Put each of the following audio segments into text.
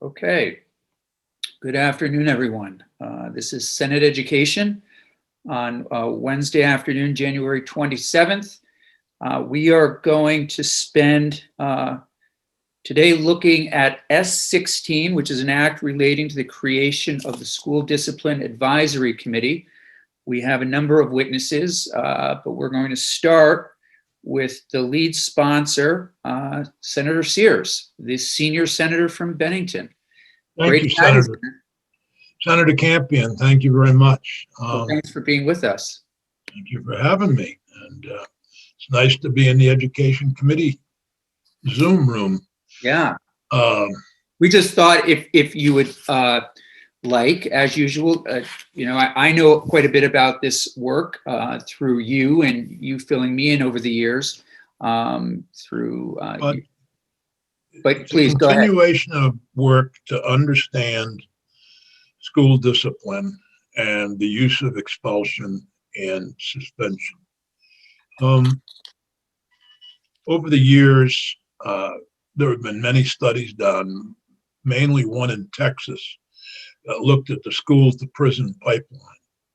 Okay. Good afternoon, everyone. This is Senate Education on Wednesday afternoon, January 27th. We are going to spend today looking at S16, which is an act relating to the creation of the School Discipline Advisory Committee. We have a number of witnesses, but we're going to start with the lead sponsor, Senator Sears, the senior senator from Bennington. Thank you, Senator. Senator Campion, thank you very much. Well, thanks for being with us. Thank you for having me. And it's nice to be in the Education Committee Zoom room. Yeah. We just thought if you would like, as usual, I know quite a bit about this work through you and you filling me in over the years but please go ahead. Continuation of work to understand school discipline and the use of expulsion and suspension. Over the years, there have been many studies done, mainly one in Texas, that looked at the schools to prison pipeline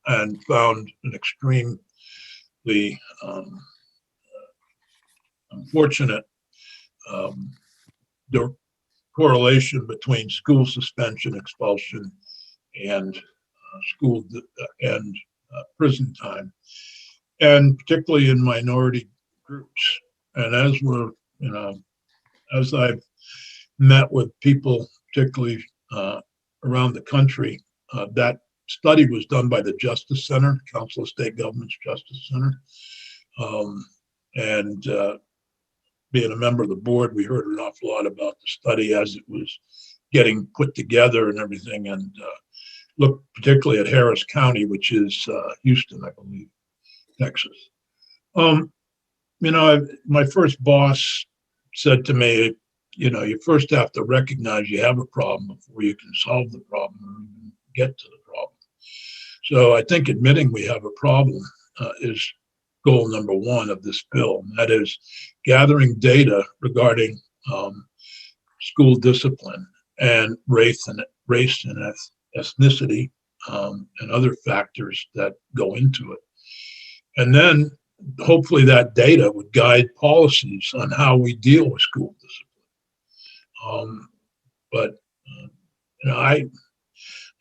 and found an extremely unfortunate the correlation between school suspension, expulsion, and prison time, and particularly in minority groups. And as I've met with people, particularly around the country, that study was done by the Justice Center, Council of State Governments Justice Center, and being a member of the board, we heard an awful lot about the study as it was getting put together and everything, and looked particularly at Harris County, which is Houston, I believe, Texas. My first boss said to me, you first have to recognize you have a problem before you can solve the problem or even get to the problem. So I think admitting we have a problem is goal number one of this bill. And that is gathering data regarding school discipline and race and ethnicity and other factors that go into it. And then hopefully that data would guide policies on how we deal with school discipline.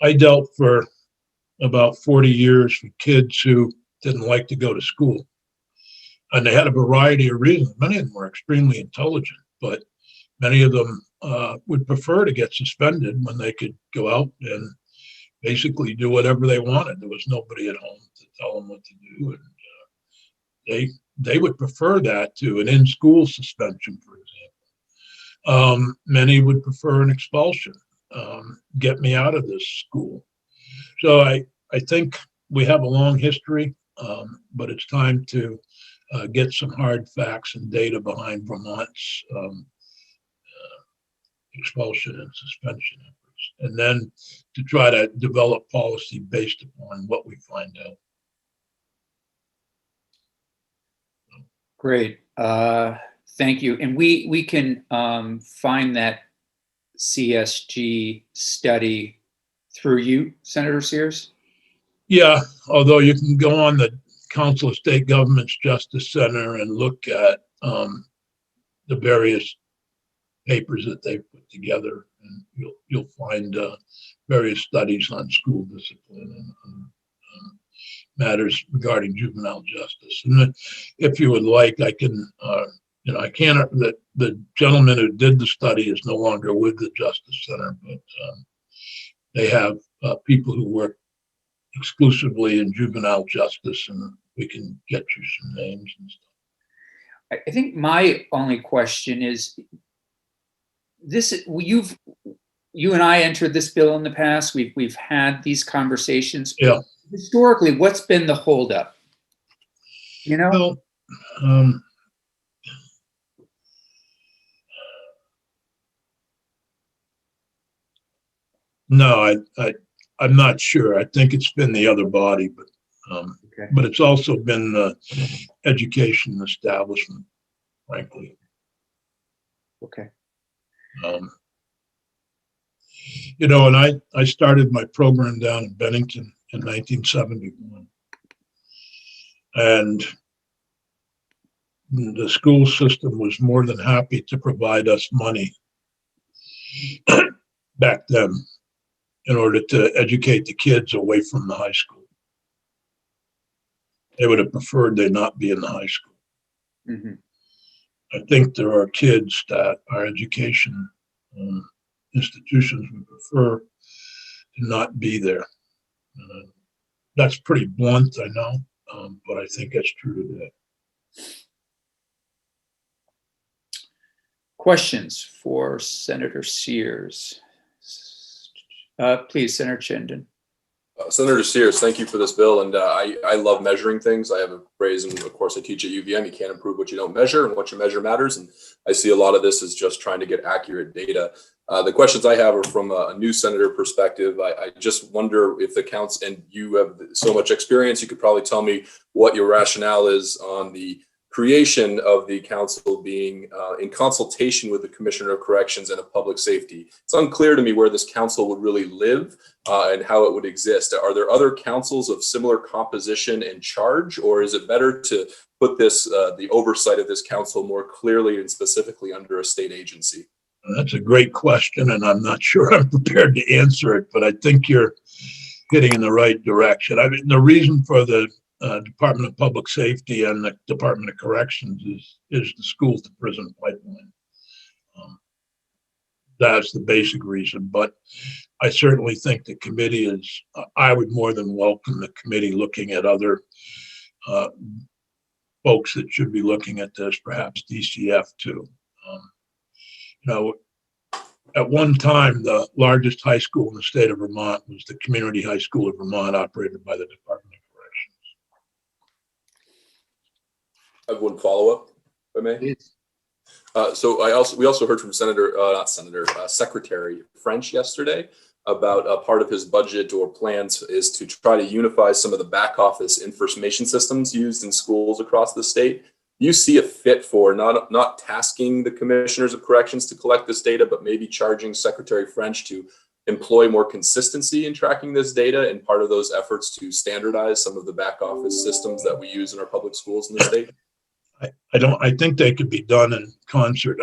I dealt for about 40 years with kids who didn't like to go to school. And they had a variety of reasons. Many of them were extremely intelligent, but many of them would prefer to get suspended when they could go out and basically do whatever they wanted. There was nobody at home to tell them what to do. And they would prefer that to an in-school suspension, for example. Many would prefer an expulsion. Get me out of this school. So I think we have a long history, but it's time to get some hard facts and data behind Vermont's expulsion and suspension efforts, and then to try to develop policy based upon what we find out. Great. Thank you. And we can find that CSG study through you, Senator Sears? Yeah, although you can go on the Council of State Governments Justice Center and look at the various papers that they've put together, and you'll find various studies on school discipline and matters regarding juvenile justice. And if you would like, I can, I can't. The gentleman who did the study is no longer with the Justice Center, but they have people who work exclusively in juvenile justice, and we can get you some names and stuff. I think my only question is this: you and I entered this bill in the past. We've had these conversations. Yeah. Historically, what's been the holdup? Well, no, I'm not sure. I think it's been the other body, but okay. But it's also been the education establishment, frankly. Okay. You know, and I started my program down in Bennington in 1971. And the school system was more than happy to provide us money back then in order to educate the kids away from the high school. They would have preferred they not be in the high school. Mhm. I think there are kids that our education institutions would prefer to not be there. That's pretty blunt, I know, but I think that's true today. Questions for Senator Sears? Please, Senator Chinden. Senator Sears, thank you for this bill. And I love measuring things. I have a phrase, and of course I teach at UVM, you can't improve what you don't measure, and what you measure matters. And I see a lot of this is just trying to get accurate data. The questions I have are from a new senator perspective. I just wonder if the council, and you have so much experience, you could probably tell me what your rationale is on the creation of the council being in consultation with the Commissioner of Corrections and of Public Safety. It's unclear to me where this council would really live and how it would exist. Are there other councils of similar composition and charge, or is it better to put this, the oversight of this council more clearly and specifically under a state agency? That's a great question, and I'm not sure I'm prepared to answer it, but I think you're getting in the right direction. I mean, the reason for the Department of Public Safety and the Department of Corrections is the school to prison pipeline. That's the basic reason, but I certainly think the committee is, I would more than welcome the committee looking at other folks that should be looking at this, perhaps DCF too. You know, at one time, the largest high school in the state of Vermont was the Community High School of Vermont, operated by the Department of Corrections. I have one follow-up, if I may. So we also heard from Secretary French yesterday about part of his budget or plans is to try to unify some of the back office information systems used in schools across the state. You see a fit for not tasking the commissioners of corrections to collect this data, but maybe charging Secretary French to employ more consistency in tracking this data, and part of those efforts to standardize some of the back office systems that we use in our public schools in the state? I think they could be done in concert.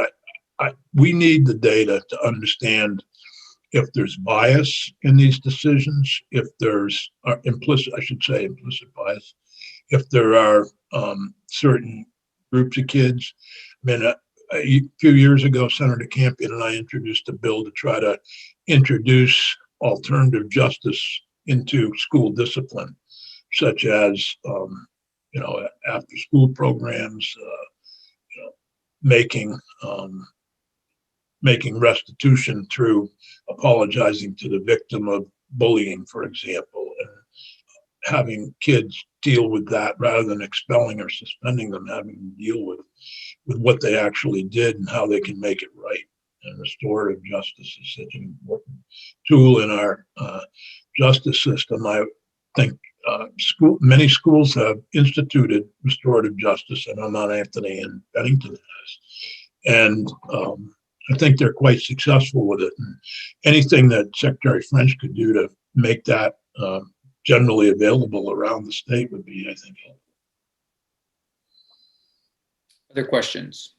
We need the data to understand if there's bias in these decisions, if there's implicit bias, if there are certain groups of kids. I mean, a few years ago, Senator Campion and I introduced a bill to try to introduce alternative justice into school discipline, such as after school programs, making restitution through apologizing to the victim of bullying, for example, and having kids deal with that rather than expelling or suspending them, having them deal with what they actually did and how they can make it right. And restorative justice is such an important tool in our justice system. I think many schools have instituted restorative justice, and Vermont Anthony and Bennington has. And I think they're quite successful with it. And anything that Secretary French could do to make that generally available around the state would be, I think, helpful. Other questions?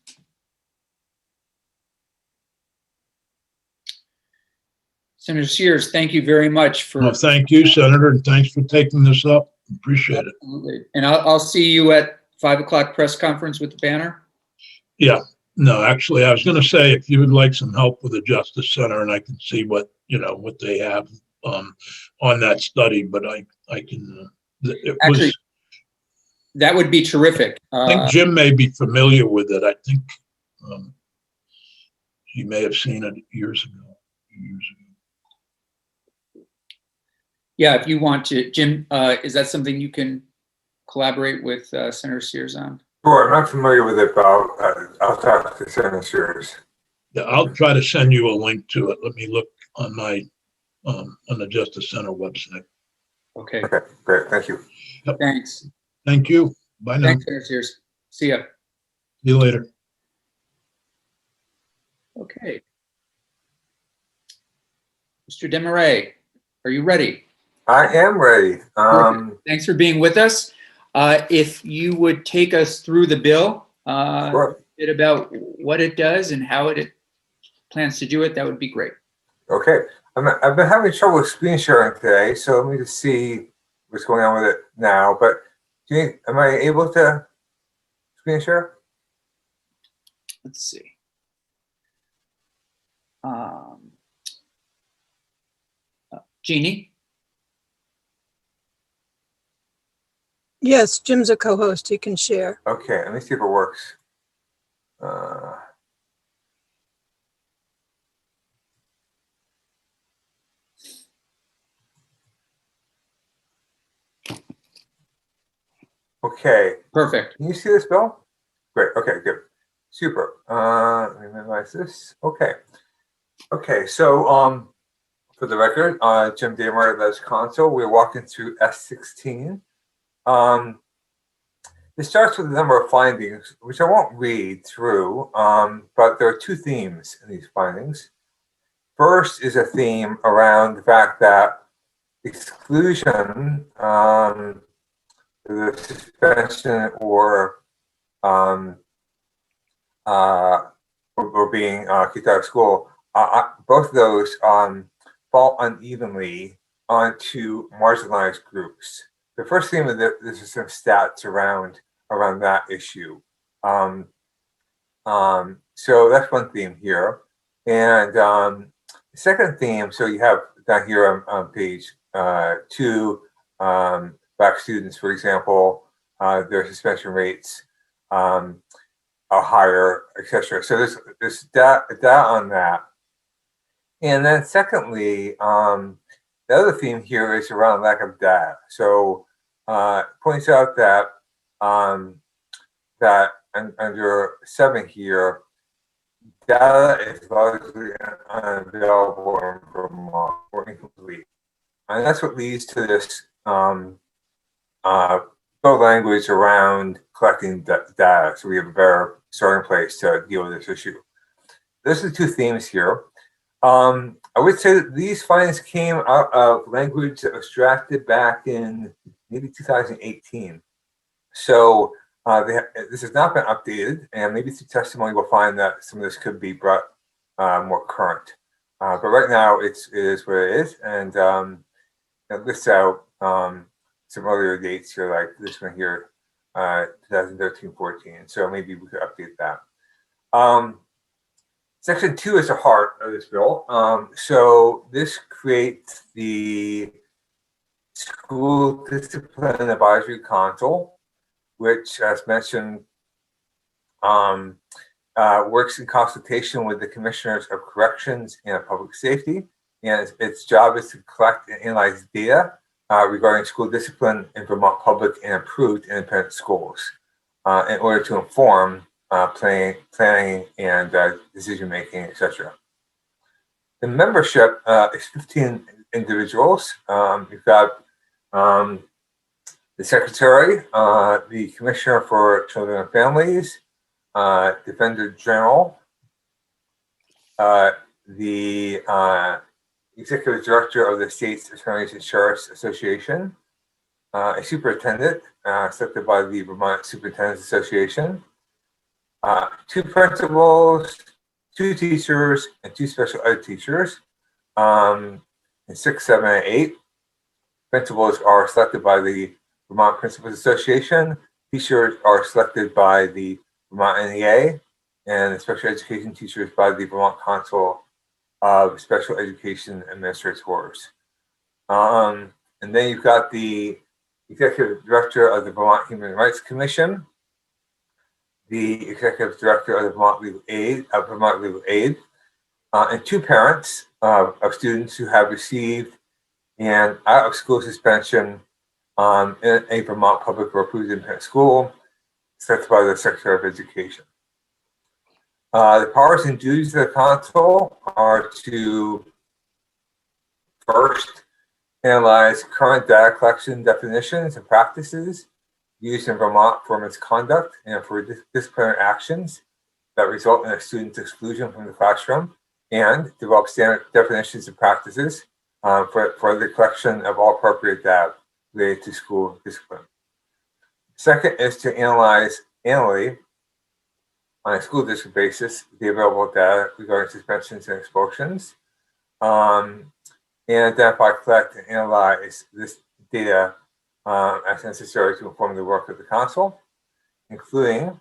Senator Sears, thank you very much for. Well, thank you, Senator, and thanks for taking this up. Appreciate it. Absolutely. And I'll see you at 5 o'clock press conference with the banner. Yeah. No, actually, I was going to say, if you would like some help with the Justice Center, and I can see what they have on that study, but I can. Actually, that would be terrific. I think Jim may be familiar with it. I think he may have seen it years ago. Yeah, if you want to, Jim, is that something you can collaborate with Senator Sears on? Sure, I'm not familiar with it, but I'll talk to Senator Sears. Yeah, I'll try to send you a link to it. Let me look on my on the Justice Center website. Okay. Okay, great. Thank you. Yep. Thanks. Thank you. Bye now. Thanks, Senator Sears. See ya. See you later. Okay. Mr. Demaray, are you ready? I am ready. Thanks for being with us. If you would take us through the bill, Sure. bit about what it does and how it plans to do it, that would be great. Okay. I've been having trouble with screen sharing today, so let me just see what's going on with it now. But am I able to screen share? Let's see. Jeannie? Yes, Jim's a co-host. He can share. Okay, let me see if it works. Okay. Perfect. Can you see this, Bill? Great. Okay, good. Super. Let me minimize this. Okay. Okay, so for the record, Jim Damer, that's console. We're walking through S16. It starts with a number of findings, which I won't read through, but there are two themes in these findings. First is a theme around the fact that exclusion, the suspension or being kicked out of school, both of those fall unevenly onto marginalized groups. The first theme of this is some stats around that issue. So that's one theme here. And the second theme, so you have down here on page 2, Black students, for example, their suspension rates are higher, etc. So there's data on that. And then secondly, the other theme here is around lack of data. So it points out that under 7 here, data is largely unavailable in Vermont or incomplete. And that's what leads to this language around collecting data. So we have a better starting place to deal with this issue. Those are the two themes here. I would say that these findings came out of language that was drafted back in maybe 2018. So this has not been updated, and maybe through testimony we'll find that some of this could be brought more current. But right now it is what it is, and it lists out some earlier dates here, like this one here, 2013-14. So maybe we could update that. Section 2 is the heart of this bill. So this creates the School Discipline Advisory Council, which, as mentioned, works in consultation with the Commissioners of Corrections and Public Safety. And its job is to collect and analyze data regarding school discipline in Vermont public and approved independent schools in order to inform planning and decision-making, etc. The membership is 15 individuals. We've got the Secretary, the Commissioner for Children and Families, Defender General, the Executive Director of the State's Attorneys and Sheriffs Association, a Superintendent selected by the Vermont Superintendents Association, 2 principals, 2 teachers, and 2 special ed teachers, and 6, 7, and 8. Principals are selected by the Vermont Principals Association. Teachers are selected by the Vermont NEA, and the special education teachers by the Vermont Council of Special Education Administrators. And then you've got the Executive Director of the Vermont Human Rights Commission, the Executive Director of the Vermont Legal Aid, and 2 parents of students who have received an out-of-school suspension in a Vermont public or approved independent school, set by the Secretary of Education. The powers and duties of the council are to first analyze current data collection definitions and practices used in Vermont for misconduct and for disciplinary actions that result in a student's exclusion from the classroom and develop standard definitions and practices for the collection of all appropriate data related to school discipline. Second is to analyze annually on a school district basis the available data regarding suspensions and expulsions, and identify, collect, and analyze this data as necessary to inform the work of the council, including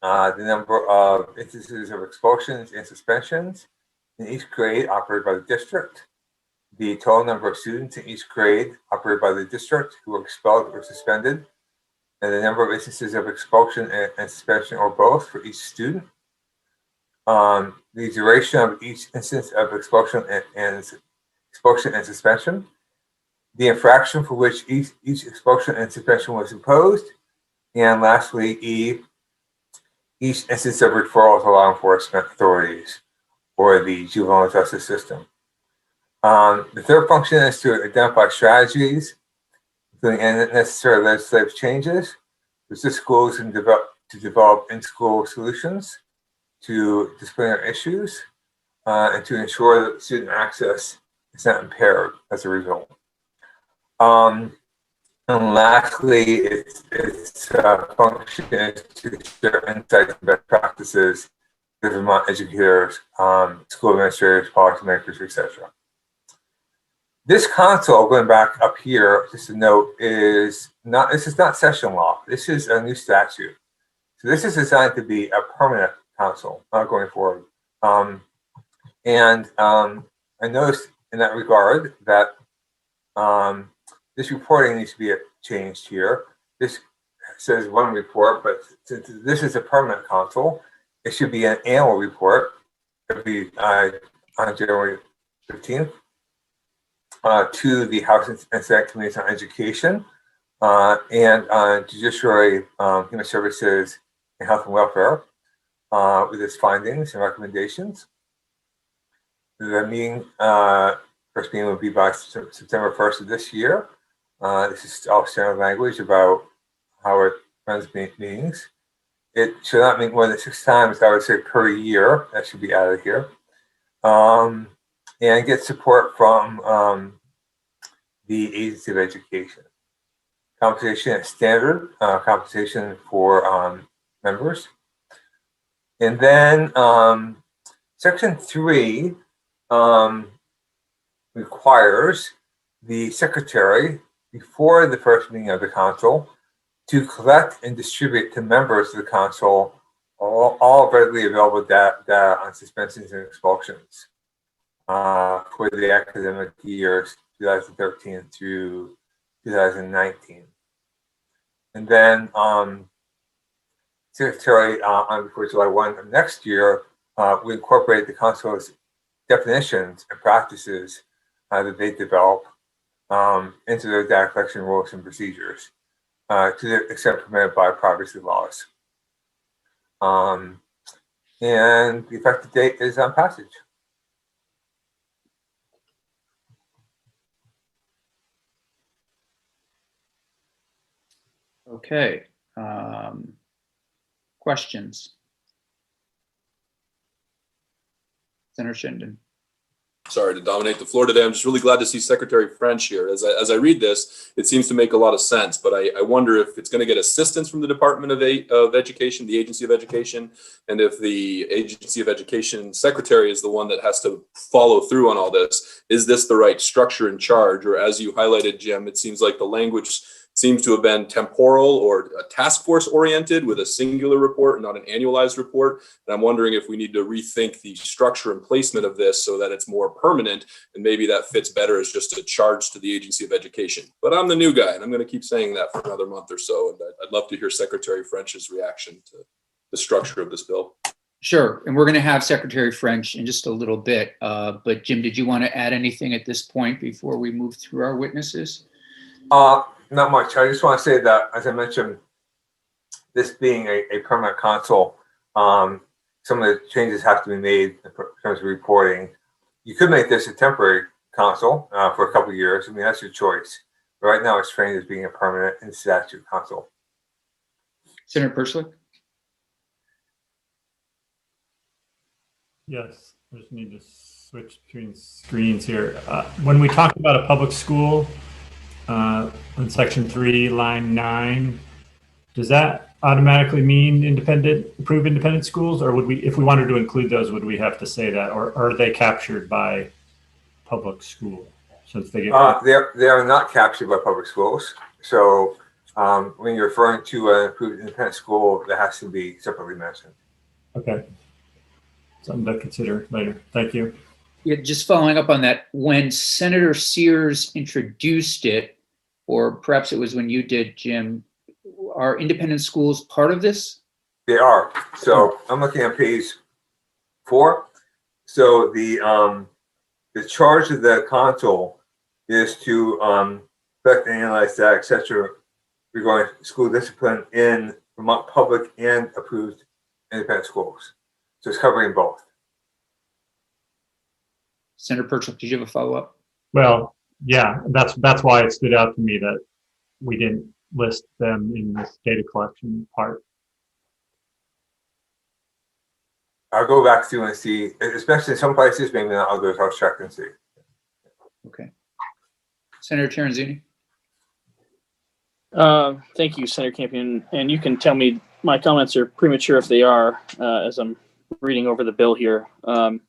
the number of instances of expulsions and suspensions in each grade operated by the district, the total number of students in each grade operated by the district who were expelled or suspended, and the number of instances of expulsion and suspension or both for each student, the duration of each instance of expulsion and suspension, the infraction for which each expulsion and suspension was imposed, and lastly, each instance of referral to law enforcement authorities or the juvenile justice system. The third function is to identify strategies, including necessary legislative changes, which the schools can develop in-school solutions to disciplinary issues, and to ensure that student access is not impaired as a result. And lastly, its function is to share insights and best practices with Vermont educators, school administrators, policymakers, etc. This console, going back up here, just a note, this is not session law. This is a new statute. So this is designed to be a permanent console going forward. I noticed in that regard that this reporting needs to be changed here. This says one report, but since this is a permanent console, it should be an annual report. It'll be on January 15th. To the House and Senate Committees on Education and Judiciary, Human Services, and Health and Welfare with its findings and recommendations. The meeting, first meeting will be by September 1st of this year. This is all standard language about how it runs meetings. It should not meet more than 6 times, I would say, per year. That should be added here. And get support from the Agency of Education. Compensation is standard compensation for members. And then Section 3 requires the secretary, before the first meeting of the council, to collect and distribute to members of the council all readily available data on suspensions and expulsions for the academic years 2013 through 2019. And then Secretary, before July 1 of next year, we incorporate the council's definitions and practices that they develop into their data collection rules and procedures to the extent permitted by privacy laws. And the effective date is on passage. Okay. Questions? Senator Shindon. Sorry to dominate the floor today. I'm just really glad to see Secretary French here. As I read this, it seems to make a lot of sense, but I wonder if it's going to get assistance from the Department of Education, the Agency of Education, and if the Agency of Education Secretary is the one that has to follow through on all this. Is this the right structure and charge? Or as you highlighted, Jim, it seems like the language seems to have been temporal or a task force oriented with a singular report, not an annualized report. And I'm wondering if we need to rethink the structure and placement of this so that it's more permanent, and maybe that fits better as just a charge to the Agency of Education. But I'm the new guy, and I'm going to keep saying that for another month or so. And I'd love to hear Secretary French's reaction to the structure of this bill. Sure. And we're going to have Secretary French in just a little bit. But Jim, did you want to add anything at this point before we move through our witnesses? Not much. I just want to say that, as I mentioned, this being a permanent console, some of the changes have to be made in terms of reporting. You could make this a temporary console for a couple of years. I mean, that's your choice. But right now, it's framed as being a permanent in statute console. Senator Perslick? Yes, I just need to switch between screens here. When we talk about a public school in section 3, line 9, does that automatically mean approved independent schools, or would we, if we wanted to include those, would we have to say that, or are they captured by public school since they get? They are not captured by public schools. So when you're referring to an approved independent school, that has to be separately mentioned. Okay. Something to consider later. Thank you. Yeah, just following up on that, when Senator Sears introduced it, or perhaps it was when you did, Jim, are independent schools part of this? They are. So I'm looking at page 4. So the charge of the council is to collect and analyze that, etc., regarding school discipline in Vermont public and approved independent schools. So it's covering both. Senator Perchuk, did you have a follow-up? Well, yeah, that's why it stood out to me that we didn't list them in this data collection part. I'll go back through and see, especially in some places, maybe not others. I'll check and see. Okay. Senator Terenzini. Thank you, Senator Campion. And you can tell me my comments are premature if they are, as I'm reading over the bill here. The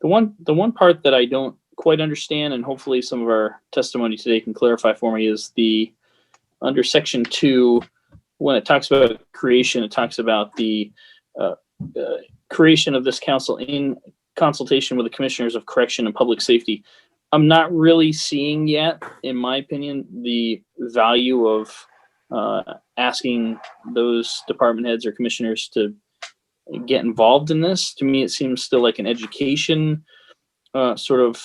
one part that I don't quite understand, and hopefully some of our testimony today can clarify for me, is the under section 2, when it talks about creation, it talks about the creation of this council in consultation with the commissioners of correction and public safety. I'm not really seeing yet, in my opinion, the value of asking those department heads or commissioners to get involved in this. To me, it seems still like an education sort of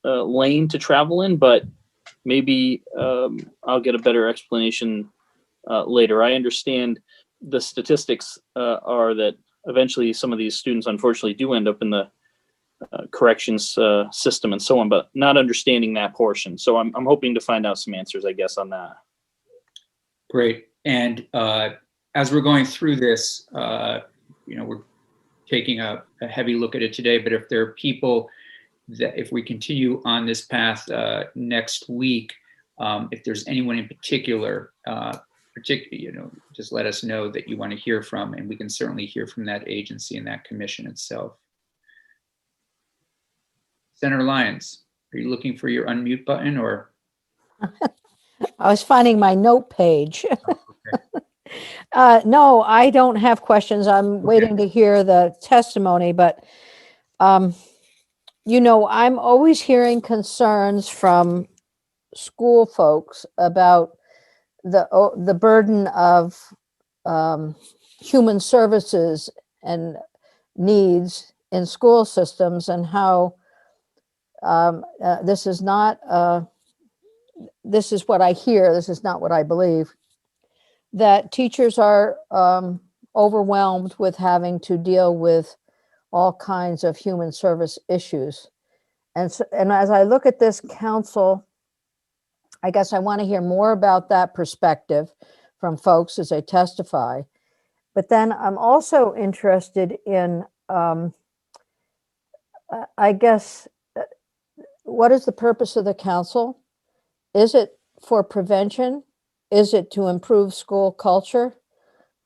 lane to travel in, but maybe I'll get a better explanation later. I understand the statistics are that eventually some of these students unfortunately do end up in the corrections system and so on, but not understanding that portion. So I'm hoping to find out some answers, I guess, on that. Great. And as we're going through this, we're taking a heavy look at it today, but if there are people that, if we continue on this path next week, if there's anyone in particular, just let us know that you want to hear from, and we can certainly hear from that agency and that commission itself. Senator Lyons, are you looking for your unmute button, or? I was finding my note page. No, I don't have questions. I'm waiting to hear the testimony, but I'm always hearing concerns from school folks about the burden of human services and needs in school systems, and how this is not, this is what I hear, this is not what I believe, that teachers are overwhelmed with having to deal with all kinds of human service issues. And as I look at this council, I guess I want to hear more about that perspective from folks as they testify. But then I'm also interested in, I guess, what is the purpose of the council? Is it for prevention? Is it to improve school culture?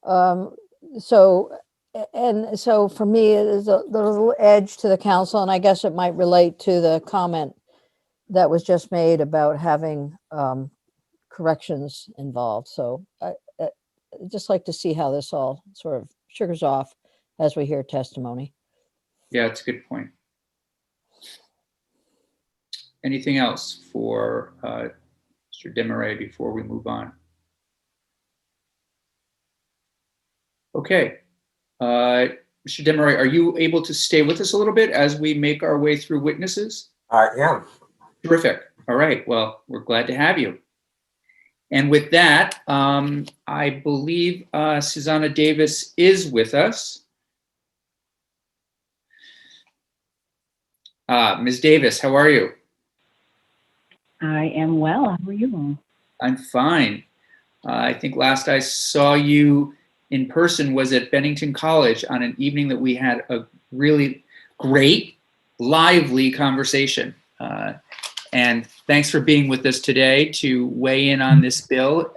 So for me, there's a little edge to the council, and I guess it might relate to the comment that was just made about having corrections involved. So I just like to see how this all sort of sugars off as we hear testimony. Yeah, it's a good point. Anything else for Mr. Desmarais before we move on? Okay. Mr. Desmarais, are you able to stay with us a little bit as we make our way through witnesses? I am. Terrific. All right. Well, we're glad to have you. And with that, I believe Susanna Davis is with us. Ms. Davis, how are you? I am well. How are you? I'm fine. I think last I saw you in person was at Bennington College on an evening that we had a really great, lively conversation. And thanks for being with us today to weigh in on this bill.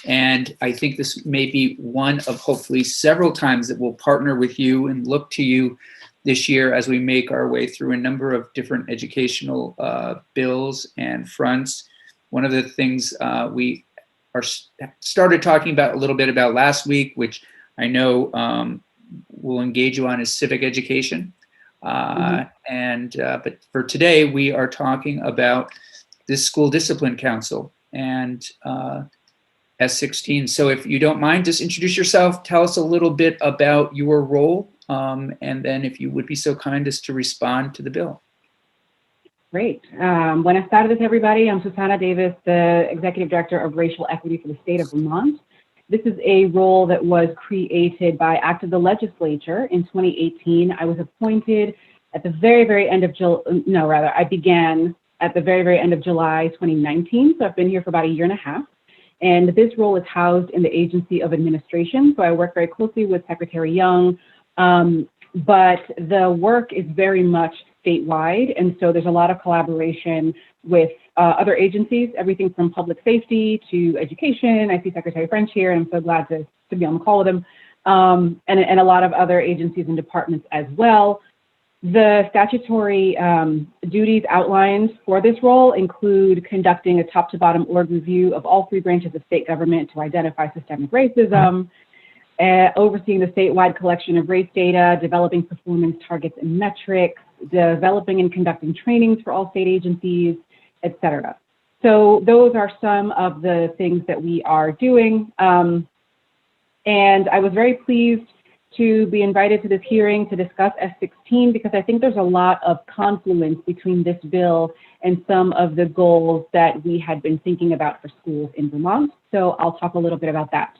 And I think this may be one of hopefully several times that we'll partner with you and look to you this year as we make our way through a number of different educational bills and fronts. One of the things we started talking about a little bit about last week, which I know we'll engage you on, is civic education. But for today, we are talking about this school discipline council and S16. So if you don't mind, just introduce yourself, tell us a little bit about your role, and then if you would be so kind as to respond to the bill. Great. Buenas tardes, everybody. I'm Susana Davis, the Executive Director of Racial Equity for the state of Vermont. This is a role that was created by act of the legislature in 2018. I was appointed at the very end of I began at the very end of July 2019. So I've been here for about a year and a half. And this role is housed in the Agency of Administration. So I work very closely with Secretary Young, but the work is very much statewide. And so there's a lot of collaboration with other agencies, everything from public safety to education. I see Secretary French here, and I'm so glad to be on the call with him, and a lot of other agencies and departments as well. The statutory duties outlined for this role include conducting a top to bottom org review of all three branches of state government to identify systemic racism, overseeing the statewide collection of race data, developing performance targets and metrics, developing and conducting trainings for all state agencies, etc. So those are some of the things that we are doing. And I was very pleased to be invited to this hearing to discuss S16 because I think there's a lot of confluence between this bill and some of the goals that we had been thinking about for schools in Vermont. So I'll talk a little bit about that.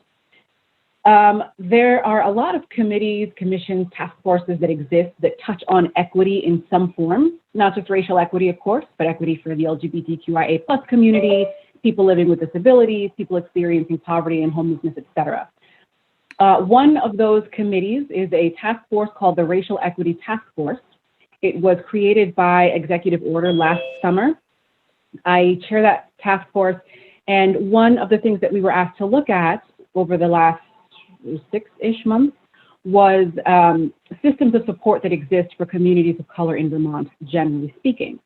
There are a lot of committees, commissions, task forces that exist that touch on equity in some form, not just racial equity, of course, but equity for the LGBTQIA+ community, people living with disabilities, people experiencing poverty and homelessness, etc. One of those committees is a task force called the Racial Equity Task Force. It was created by executive order last summer. I chair that task force, and one of the things that we were asked to look at over the last 6-ish months was systems of support that exist for communities of color in Vermont, generally speaking.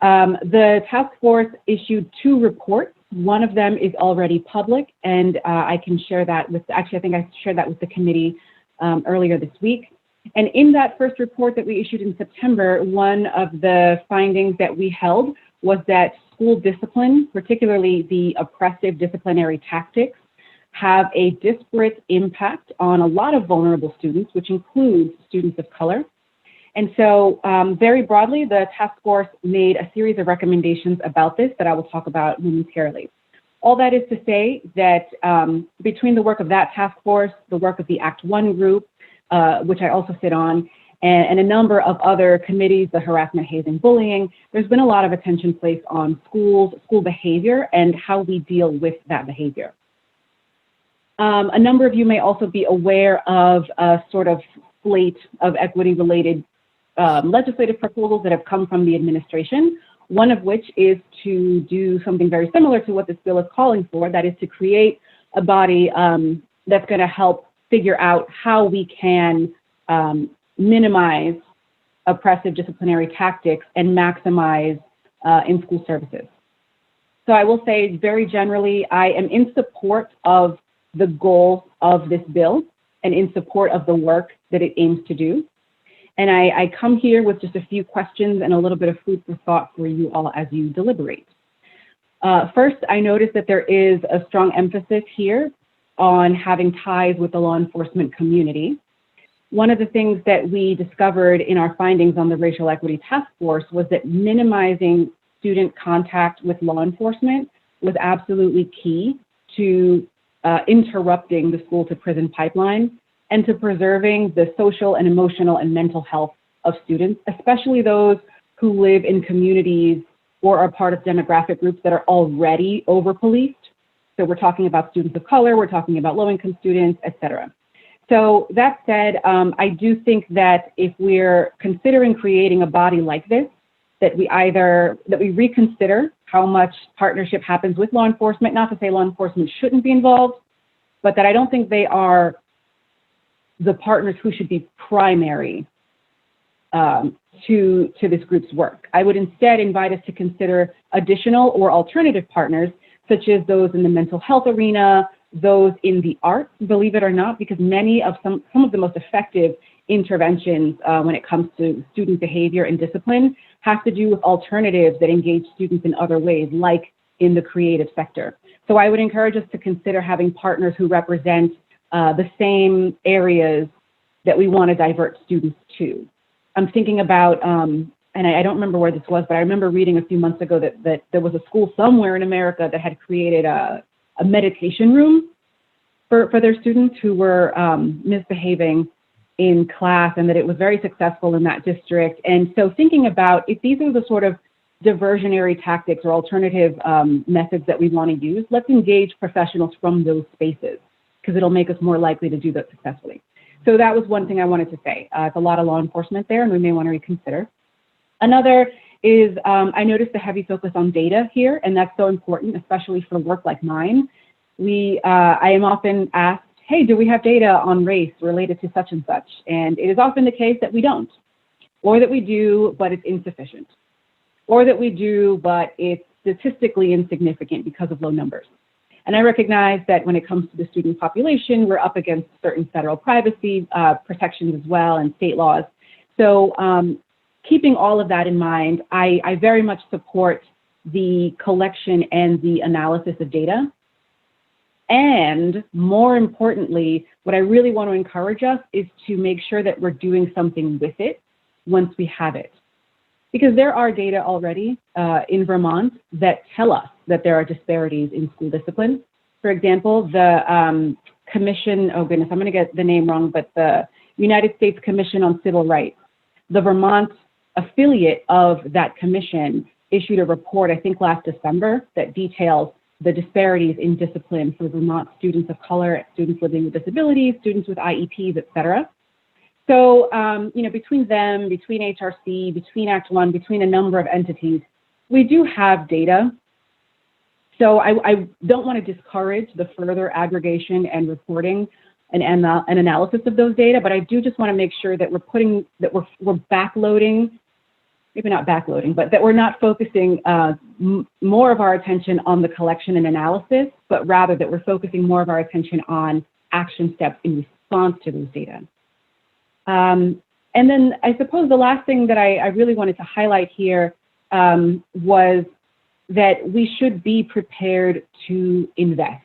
The task force issued 2 reports. One of them is already public, and I can share that with, actually I think I shared that with the committee earlier this week. And in that first report that we issued in September, one of the findings that we held was that school discipline, particularly the oppressive disciplinary tactics, have a disparate impact on a lot of vulnerable students, which includes students of color. And so very broadly, the task force made a series of recommendations about this that I will talk about momentarily. All that is to say that between the work of that task force, the work of the Act 1 group, which I also sit on, and a number of other committees, the harassment, hazing, bullying, there's been a lot of attention placed on schools, school behavior, and how we deal with that behavior. A number of you may also be aware of a sort of slate of equity-related legislative proposals that have come from the administration, one of which is to do something very similar to what this bill is calling for, that is to create a body that's going to help figure out how we can minimize oppressive disciplinary tactics and maximize in-school services. So I will say very generally, I am in support of the goal of this bill and in support of the work that it aims to do. And I come here with just a few questions and a little bit of food for thought for you all as you deliberate. First, I noticed that there is a strong emphasis here on having ties with the law enforcement community. One of the things that we discovered in our findings on the Racial Equity Task Force was that minimizing student contact with law enforcement was absolutely key to interrupting the school to prison pipeline and to preserving the social and emotional and mental health of students, especially those who live in communities or are part of demographic groups that are already over-policed. So we're talking about students of color, we're talking about low-income students, et cetera. So that said, I do think that if we're considering creating a body like this, that we reconsider how much partnership happens with law enforcement, not to say law enforcement shouldn't be involved, but that I don't think they are the partners who should be primary to this group's work. I would instead invite us to consider additional or alternative partners, such as those in the mental health arena, those in the arts, believe it or not, because some of the most effective interventions when it comes to student behavior and discipline have to do with alternatives that engage students in other ways, like in the creative sector. So I would encourage us to consider having partners who represent the same areas that we want to divert students to. I'm thinking about, and I don't remember where this was, but I remember reading a few months ago that there was a school somewhere in America that had created a meditation room for their students who were misbehaving in class, and that it was very successful in that district. And so thinking about if these are the sort of diversionary tactics or alternative methods that we want to use, let's engage professionals from those spaces, because it'll make us more likely to do that successfully. So that was one thing I wanted to say. It's a lot of law enforcement there, and we may want to reconsider. Another is I noticed a heavy focus on data here, and that's so important, especially for work like mine. I am often asked, hey, do we have data on race related to such and such? And it is often the case that we don't, or that we do, but it's insufficient, or that we do, but it's statistically insignificant because of low numbers. And I recognize that when it comes to the student population, we're up against certain federal privacy protections as well and state laws. So keeping all of that in mind, I very much support the collection and the analysis of data. And more importantly, what I really want to encourage us is to make sure that we're doing something with it once we have it. Because there are data already in Vermont that tell us that there are disparities in school discipline. For example, the commission, oh goodness, I'm going to get the name wrong, but the United States Commission on Civil Rights, the Vermont affiliate of that commission issued a report, I think last December, that details the disparities in discipline for Vermont students of color, students living with disabilities, students with IEPs, et cetera. So, between them, between HRC, between Act One, between a number of entities, we do have data. So I don't want to discourage the further aggregation and reporting and analysis of those data, but I do just want to make sure that we're backloading, maybe not backloading, but that we're not focusing more of our attention on the collection and analysis, but rather that we're focusing more of our attention on action steps in response to those data. And then I suppose the last thing that I really wanted to highlight here was that we should be prepared to invest,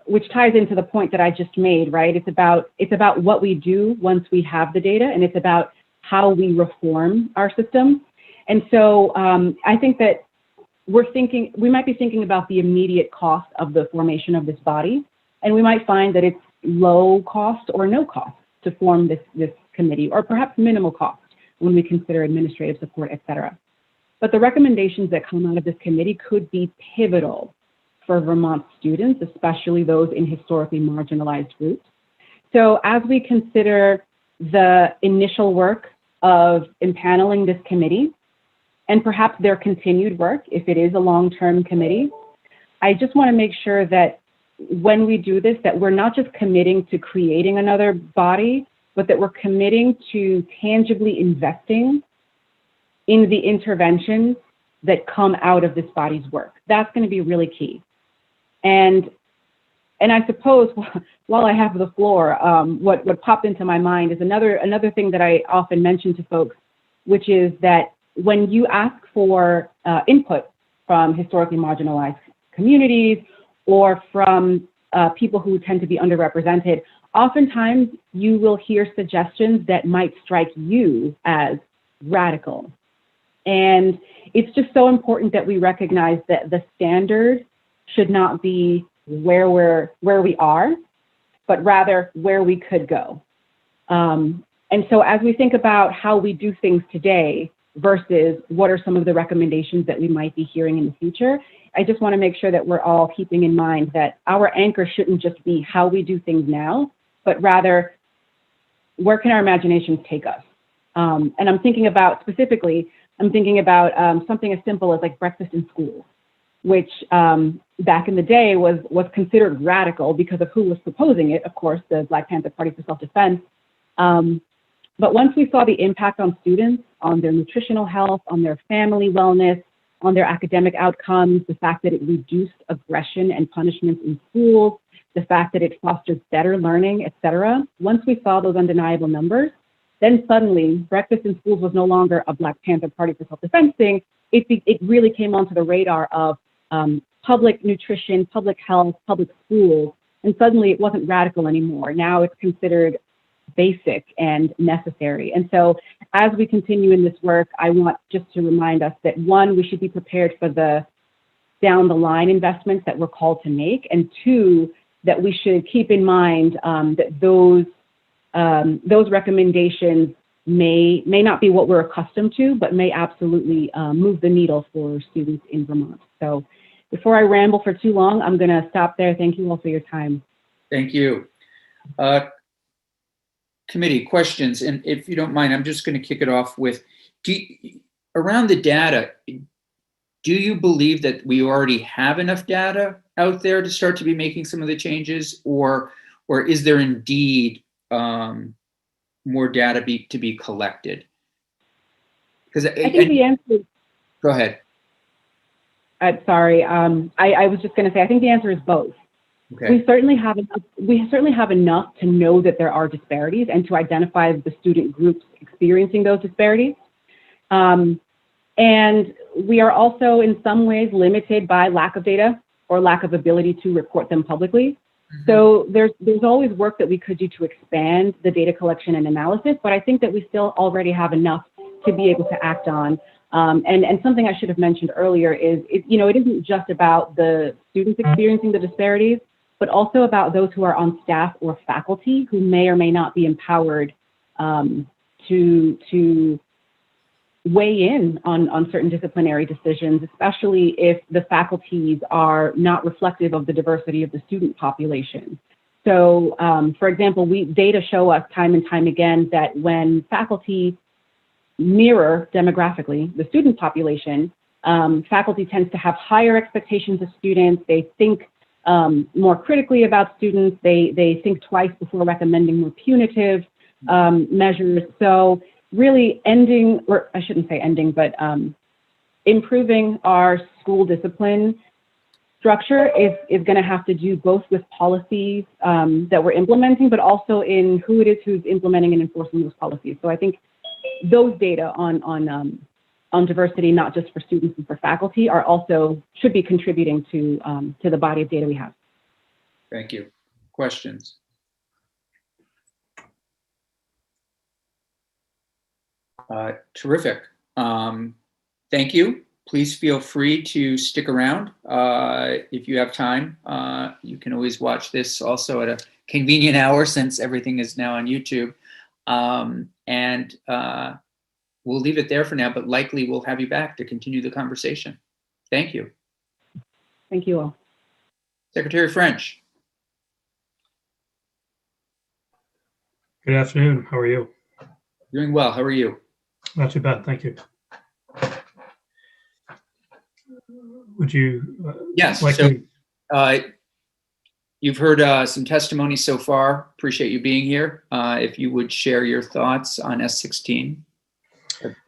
which ties into the point that I just made, right? It's about what we do once we have the data, and it's about how we reform our system. And so I think that we might be thinking about the immediate cost of the formation of this body, and we might find that it's low cost or no cost to form this committee, or perhaps minimal cost when we consider administrative support, et cetera. But the recommendations that come out of this committee could be pivotal for Vermont students, especially those in historically marginalized groups. So as we consider the initial work of impaneling this committee, and perhaps their continued work, if it is a long-term committee, I just want to make sure that when we do this, that we're not just committing to creating another body, but that we're committing to tangibly investing in the interventions that come out of this body's work. That's going to be really key. And I suppose while I have the floor, what popped into my mind is another thing that I often mention to folks, which is that when you ask for input from historically marginalized communities or from people who tend to be underrepresented, oftentimes you will hear suggestions that might strike you as radical. And it's just so important that we recognize that the standard should not be where we are, but rather where we could go. And so as we think about how we do things today versus what are some of the recommendations that we might be hearing in the future, I just want to make sure that we're all keeping in mind that our anchor shouldn't just be how we do things now, but rather, where can our imaginations take us? And I'm thinking about, specifically, something as simple as like breakfast in school, which back in the day was considered radical because of who was proposing it, of course, the Black Panther Party for Self-Defense. But once we saw the impact on students, on their nutritional health, on their family wellness, on their academic outcomes, the fact that it reduced aggression and punishments in schools, the fact that it fostered better learning, et cetera, once we saw those undeniable numbers, then suddenly breakfast in schools was no longer a Black Panther Party for Self-Defense thing. It really came onto the radar of public nutrition, public health, public schools, and suddenly it wasn't radical anymore. Now it's considered basic and necessary. And so as we continue in this work, I want just to remind us that one, we should be prepared for the down the line investments that we're called to make, and two, that we should keep in mind that those recommendations may not be what we're accustomed to, but may absolutely move the needle for students in Vermont. So before I ramble for too long, I'm gonna stop there. Thank you all for your time. Thank you. Committee questions, and if you don't mind, I'm just going to kick it off with, around the data, do you believe that we already have enough data out there to start to be making some of the changes, or is there indeed more data to be collected? Because I think the answer. Go ahead. Sorry, I was just going to say, I think the answer is both. Okay. We certainly have enough to know that there are disparities and to identify the student groups experiencing those disparities. And we are also in some ways limited by lack of data or lack of ability to report them publicly. Mm-hmm. So there's always work that we could do to expand the data collection and analysis, but I think that we still already have enough to be able to act on. And something I should have mentioned earlier is, it isn't just about the students experiencing the disparities, but also about those who are on staff or faculty who may or may not be empowered to weigh in on certain disciplinary decisions, especially if the faculties are not reflective of the diversity of the student population. So, for example, data show us time and time again that when faculty mirror demographically the student population, faculty tends to have higher expectations of students. They think more critically about students. They think twice before recommending more punitive measures. So really improving our school discipline structure is going to have to do both with policies that we're implementing, but also in who it is who's implementing and enforcing those policies. So I think those data on diversity, not just for students and for faculty, should be contributing to the body of data we have. Thank you. Questions? Terrific. Thank you. Please feel free to stick around if you have time. You can always watch this also at a convenient hour, since everything is now on YouTube. And we'll leave it there for now, but likely we'll have you back to continue the conversation. Thank you. Thank you all. Secretary French. Good afternoon. How are you? Doing well. How are you? Not too bad. Thank you. Would you yes. like So, to... you've heard some testimony so far. Appreciate you being here. If you would share your thoughts on S16.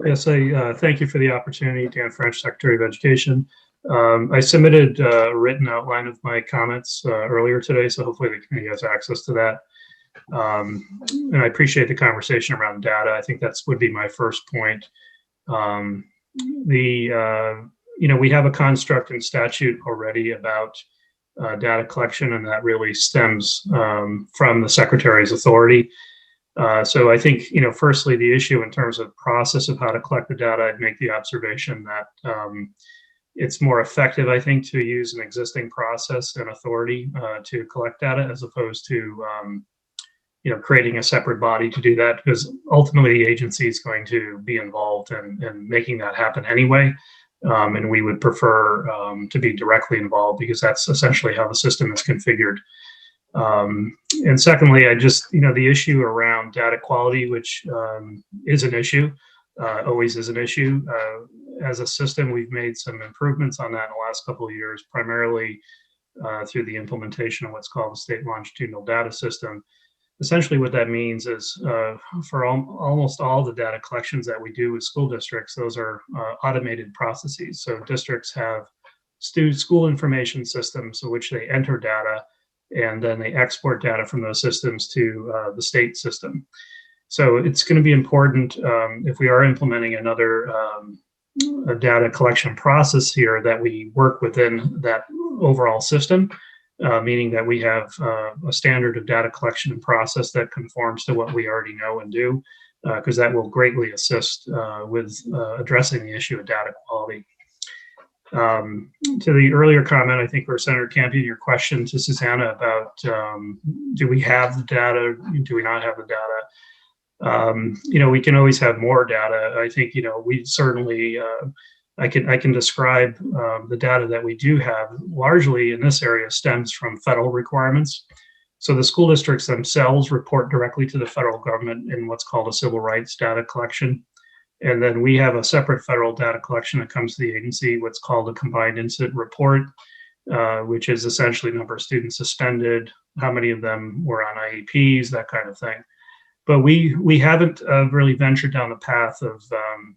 Yes, I thank you for the opportunity, Dan French, Secretary of Education. I submitted a written outline of my comments earlier today, so hopefully the committee has access to that. And I appreciate the conversation around data. I think that would be my first point. We have a construct in statute already about data collection, and that really stems from the Secretary's authority. So I think, firstly, the issue in terms of process of how to collect the data, I'd make the observation that it's more effective, I think, to use an existing process and authority to collect data, as opposed to, creating a separate body to do that, because ultimately the agency is going to be involved in making that happen anyway. And we would prefer to be directly involved, because that's essentially how the system is configured. And secondly, I just, the issue around data quality, which is an issue, always is an issue. As a system, we've made some improvements on that in the last couple of years, primarily through the implementation of what's called the State Longitudinal Data System. Essentially, what that means is for almost all the data collections that we do with school districts, those are automated processes. So districts have school information systems in which they enter data, and then they export data from those systems to the state system. So it's going to be important if we are implementing another a data collection process here that we work within that overall system, meaning that we have a standard of data collection and process that conforms to what we already know and do, because that will greatly assist with addressing the issue of data quality. To the earlier comment, I think, where Senator Campion, your question to Susanna about do we have the data, do we not have the data? We can always have more data. I think, we certainly, I can describe the data that we do have largely in this area stems from federal requirements. So the school districts themselves report directly to the federal government in what's called a civil rights data collection. And then we have a separate federal data collection that comes to the agency, what's called a combined incident report, which is essentially number of students suspended, how many of them were on IEPs, that kind of thing. But we haven't really ventured down the path of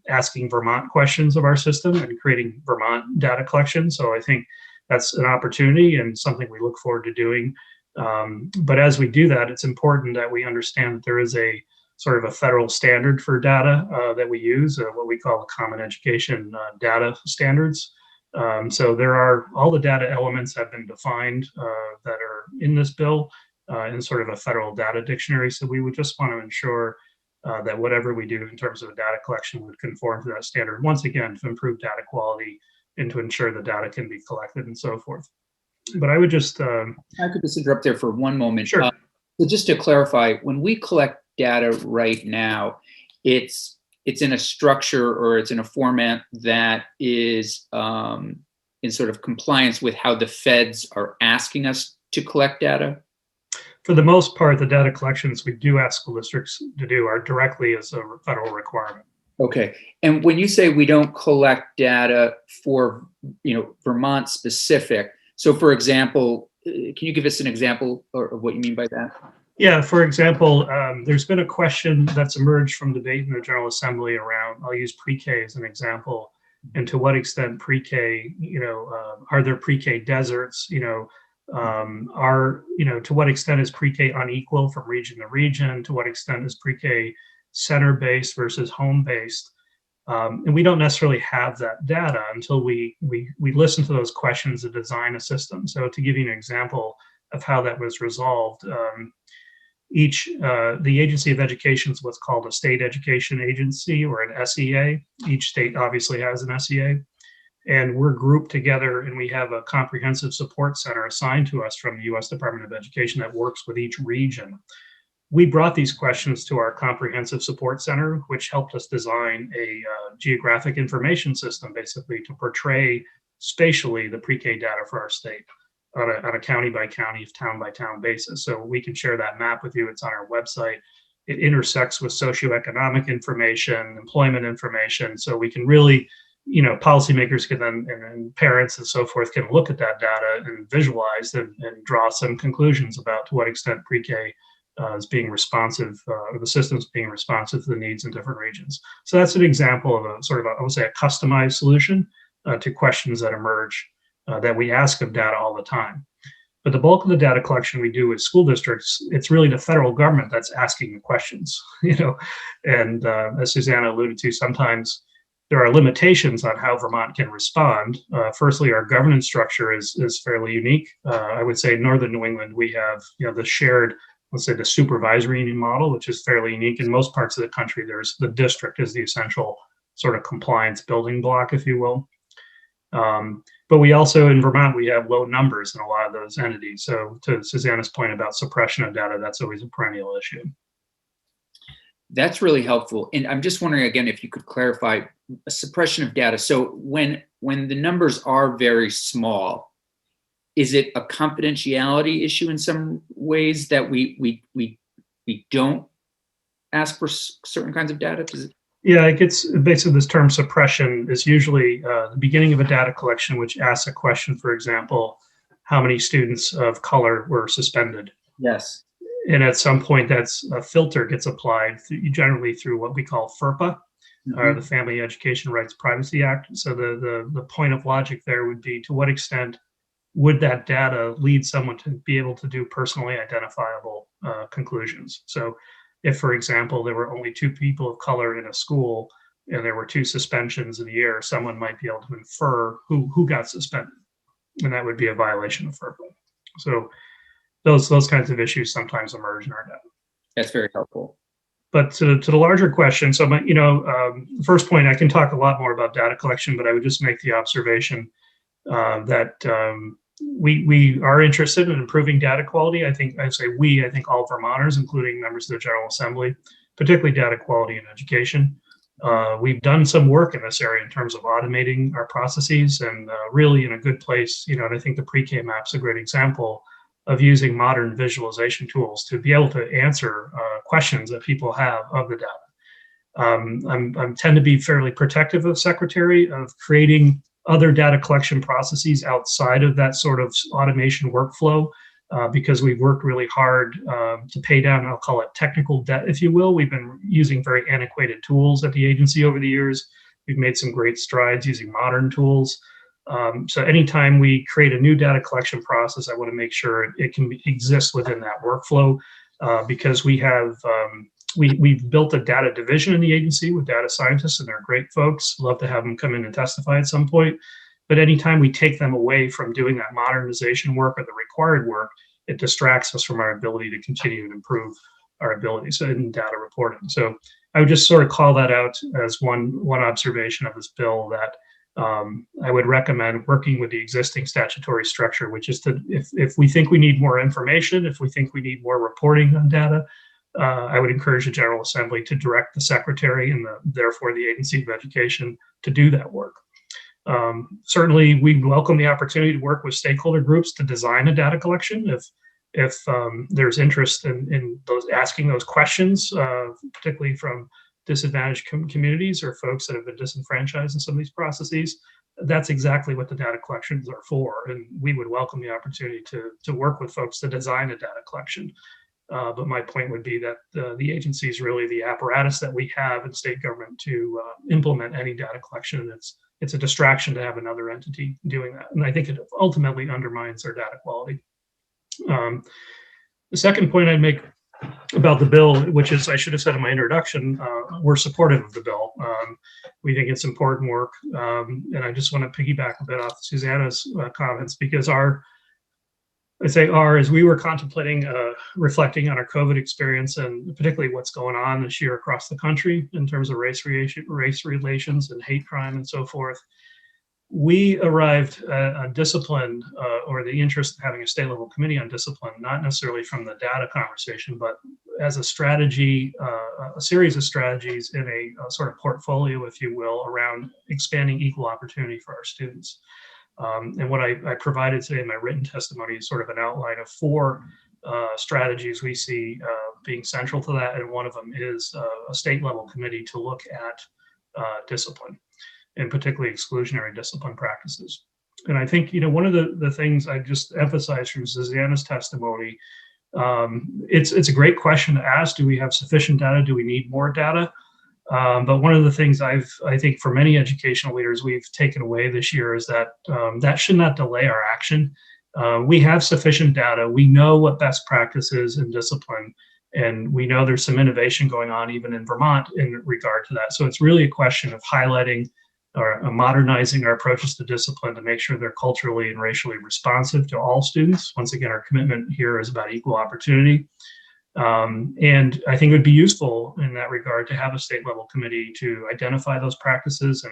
asking Vermont questions of our system and creating Vermont data collection. So I think that's an opportunity and something we look forward to doing. But as we do that, it's important that we understand that there is a sort of a federal standard for data that we use, what we call the Common Education Data Standards. So there are, all the data elements have been defined that are in this bill in sort of a federal data dictionary. So we would just want to ensure that whatever we do in terms of data collection would conform to that standard, once again, to improve data quality and to ensure the data can be collected and so forth. But I would just... I could just interrupt there for one moment. Sure. So just to clarify, when we collect data right now, it's in a structure or it's in a format that is in sort of compliance with how the feds are asking us to collect data? For the most part, the data collections we do ask school districts to do are directly as a federal requirement. Okay. And when you say we don't collect data for, Vermont specific, so for example, can you give us an example of what you mean by that? Yeah, for example, there's been a question that's emerged from debate in the General Assembly around, I'll use pre-K as an example, and to what extent pre-K, are there pre-K deserts, to what extent is pre-K unequal from region to region, to what extent is pre-K center-based versus home-based? And we don't necessarily have that data until we listen to those questions to design a system. So to give you an example of how that was resolved, the Agency of Education is what's called a state education agency or an SEA. Each state obviously has an SEA. And we're grouped together and we have a comprehensive support center assigned to us from the US Department of Education that works with each region. We brought these questions to our comprehensive support center, which helped us design a geographic information system, basically to portray spatially the pre-K data for our state on a county by county, town by town basis. So we can share that map with you. It's on our website. It intersects with socioeconomic information, employment information. So we can really, policymakers can then, and parents and so forth can look at that data and visualize and draw some conclusions about to what extent pre-K is being responsive, or the system's being responsive to the needs in different regions. So that's an example of a sort of, I would say, a customized solution to questions that emerge that we ask of data all the time. But the bulk of the data collection we do with school districts, it's really the federal government that's asking the questions, and as Susanna alluded to, sometimes there are limitations on how Vermont can respond. Firstly, our governance structure is fairly unique. I would say in Northern New England, we have the shared, let's say the supervisory union model, which is fairly unique. In most parts of the country, there's the district is the essential sort of compliance building block, if you will. But we also, in Vermont, we have low numbers in a lot of those entities. So to Susanna's point about suppression of data, that's always a perennial issue. That's really helpful. And I'm just wondering, again, if you could clarify a suppression of data. So when the numbers are very small Is it a confidentiality issue in some ways that we don't ask for certain kinds of data? Yeah, it gets basically this term suppression is usually the beginning of a data collection, which asks a question, for example, how many students of color were suspended? Yes. And at some point, that's a filter gets applied generally through what we call FERPA, or the Family Education Rights Privacy Act. So the point of logic there would be, to what extent would that data lead someone to be able to do personally identifiable conclusions? So if, for example, there were only 2 people of color in a school and there were 2 suspensions in a year, someone might be able to infer who got suspended, and that would be a violation of FERPA. So those kinds of issues sometimes emerge in our data. That's very helpful. But to the larger question, so the first point, I can talk a lot more about data collection, but I would just make the observation that we are interested in improving data quality. I think all Vermonters, including members of the General Assembly, particularly data quality in education. We've done some work in this area in terms of automating our processes, and really in a good place. And I think the pre-K map's a great example of using modern visualization tools to be able to answer questions that people have of the data. I tend to be fairly protective of Secretary of creating other data collection processes outside of that sort of automation workflow, because we've worked really hard to pay down, I'll call it technical debt, if you will. We've been using very antiquated tools at the agency over the years. We've made some great strides using modern tools. So anytime we create a new data collection process, I want to make sure it can exist within that workflow, because we've built a data division in the agency with data scientists, and they're great folks. Love to have them come in and testify at some point. But anytime we take them away from doing that modernization work or the required work, it distracts us from our ability to continue to improve our abilities in data reporting. So I would just sort of call that out as one observation of this bill, that I would recommend working with the existing statutory structure, which is to, if we think we need more information, if we think we need more reporting on data, I would encourage the General Assembly to direct the Secretary and therefore the Agency of Education to do that work. Certainly, we welcome the opportunity to work with stakeholder groups to design a data collection if there's interest in those asking those questions, particularly from disadvantaged communities or folks that have been disenfranchised in some of these processes. That's exactly what the data collections are for, and we would welcome the opportunity to work with folks to design a data collection. But my point would be that the agency is really the apparatus that we have in state government to implement any data collection. It's a distraction to have another entity doing that, and I think it ultimately undermines our data quality. The second point I'd make about the bill, which is I should have said in my introduction, we're supportive of the bill. We think it's important work, and I just want to piggyback a bit off Susanna's comments, because as we were contemplating, reflecting on our COVID experience, and particularly what's going on this year across the country in terms of race relations and hate crime and so forth, we arrived at discipline, or the interest in having a state level committee on discipline, not necessarily from the data conversation, but as a strategy, a series of strategies in a sort of portfolio, if you will, around expanding equal opportunity for our students. And what I provided today in my written testimony is sort of an outline of 4 strategies we see being central to that. And one of them is a state level committee to look at discipline, and particularly exclusionary discipline practices. And I think, one of the things I just emphasized from Susanna's testimony, it's a great question to ask. Do we have sufficient data? Do we need more data? But one of the things I think for many educational leaders we've taken away this year is that that should not delay our action. We have sufficient data. We know what best practice is in discipline, and we know there's some innovation going on even in Vermont in regard to that. So it's really a question of highlighting or modernizing our approaches to discipline to make sure they're culturally and racially responsive to all students. Once again, our commitment here is about equal opportunity. And I think it would be useful in that regard to have a state level committee to identify those practices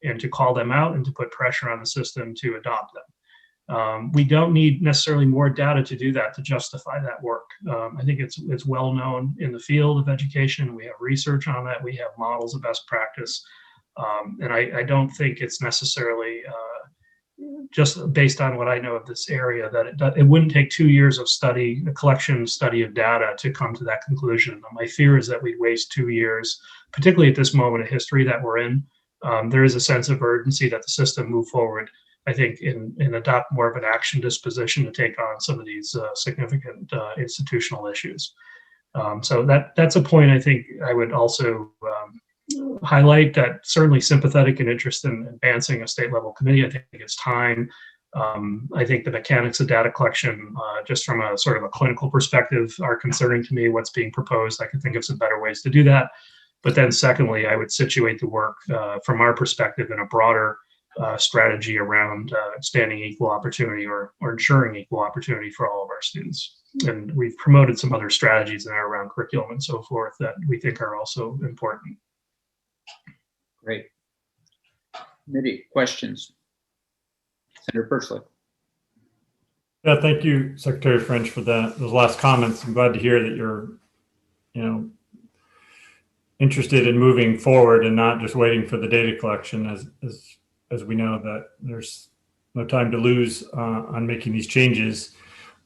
and to call them out and to put pressure on the system to adopt them. We don't need necessarily more data to do that, to justify that work. I think it's well known in the field of education. We have research on that. We have models of best practice. And I don't think it's necessarily just based on what I know of this area, that it wouldn't take 2 years of study, a collection study of data to come to that conclusion. My fear is that we'd waste 2 years, particularly at this moment of history that we're in. There is a sense of urgency that the system move forward, I think, and adopt more of an action disposition to take on some of these significant institutional issues. So that's a point I think I would also highlight, that certainly sympathetic and interested in advancing a state level committee. I think it's time. I think the mechanics of data collection, just from a sort of a clinical perspective, are concerning to me. What's being proposed, I could think of some better ways to do that. But then secondly, I would situate the work from our perspective in a broader strategy around expanding equal opportunity or ensuring equal opportunity for all of our students. And we've promoted some other strategies in there around curriculum and so forth that we think are also important. Great. Committee questions? Senator Persily. Yeah, thank you, Secretary French, for those last comments. I'm glad to hear that you're, interested in moving forward and not just waiting for the data collection, as we know that there's no time to lose on making these changes.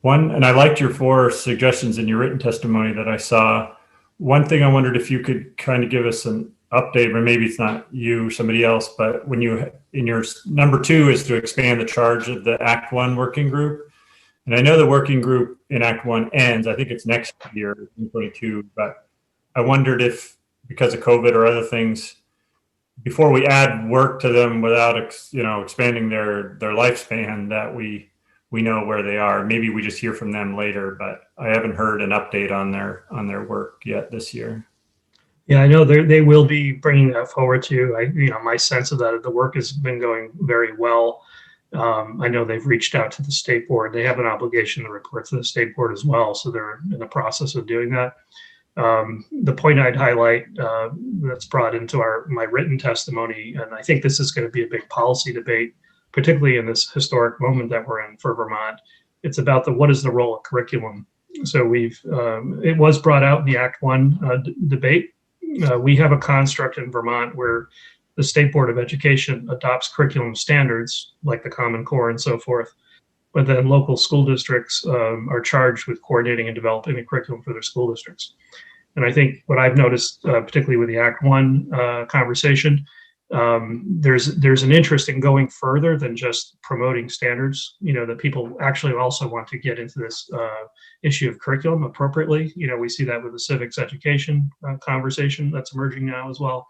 And I liked your 4 suggestions in your written testimony that I saw. One thing I wondered if you could kind of give us an update, or maybe it's not you, somebody else, but when you, in your number 2 is to expand the charge of the Act 1 working group. And I know the working group in Act 1 ends, I think it's next year, 2022, but I wondered if, because of COVID or other things, before we add work to them without, expanding their lifespan, that we know where they are. Maybe we just hear from them later, but I haven't heard an update on their work yet this year. Yeah, I know they will be bringing that forward to you. My sense of that, the work has been going very well. I know they've reached out to the state board. They have an obligation to report to the state board as well, so they're in the process of doing that. The point I'd highlight that's brought into my written testimony, and I think this is going to be a big policy debate, particularly in this historic moment that we're in for Vermont. It's about what is the role of curriculum. So it was brought out in the Act 1 debate. We have a construct in Vermont where the State Board of Education adopts curriculum standards like the Common Core and so forth, but then local school districts are charged with coordinating and developing a curriculum for their school districts. And I think what I've noticed, particularly with the Act 1 conversation, there's an interest in going further than just promoting standards, that people actually also want to get into this issue of curriculum appropriately. We see that with the civics education conversation that's emerging now as well.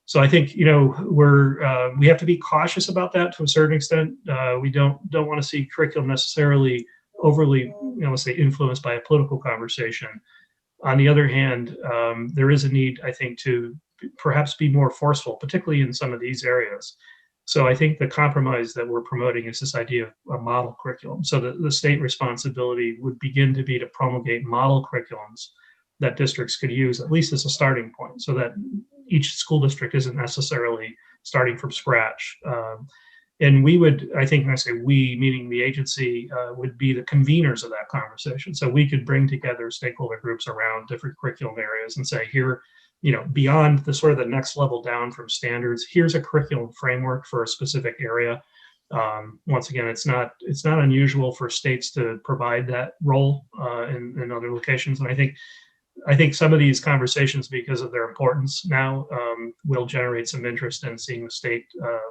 So I think, we have to be cautious about that to a certain extent. We don't want to see curriculum necessarily overly, let's say, influenced by a political conversation. On the other hand, there is a need, I think, to perhaps be more forceful, particularly in some of these areas. So I think the compromise that we're promoting is this idea of a model curriculum. So the state responsibility would begin to be to promulgate model curriculums that districts could use, at least as a starting point, so that each school district isn't necessarily starting from scratch. And we would, I think when I say we, meaning the agency, would be the conveners of that conversation. So we could bring together stakeholder groups around different curriculum areas and say, here, beyond the sort of the next level down from standards, here's a curriculum framework for a specific area. Once again, it's not unusual for states to provide that role in other locations. And I think some of these conversations, because of their importance now, will generate some interest in seeing the state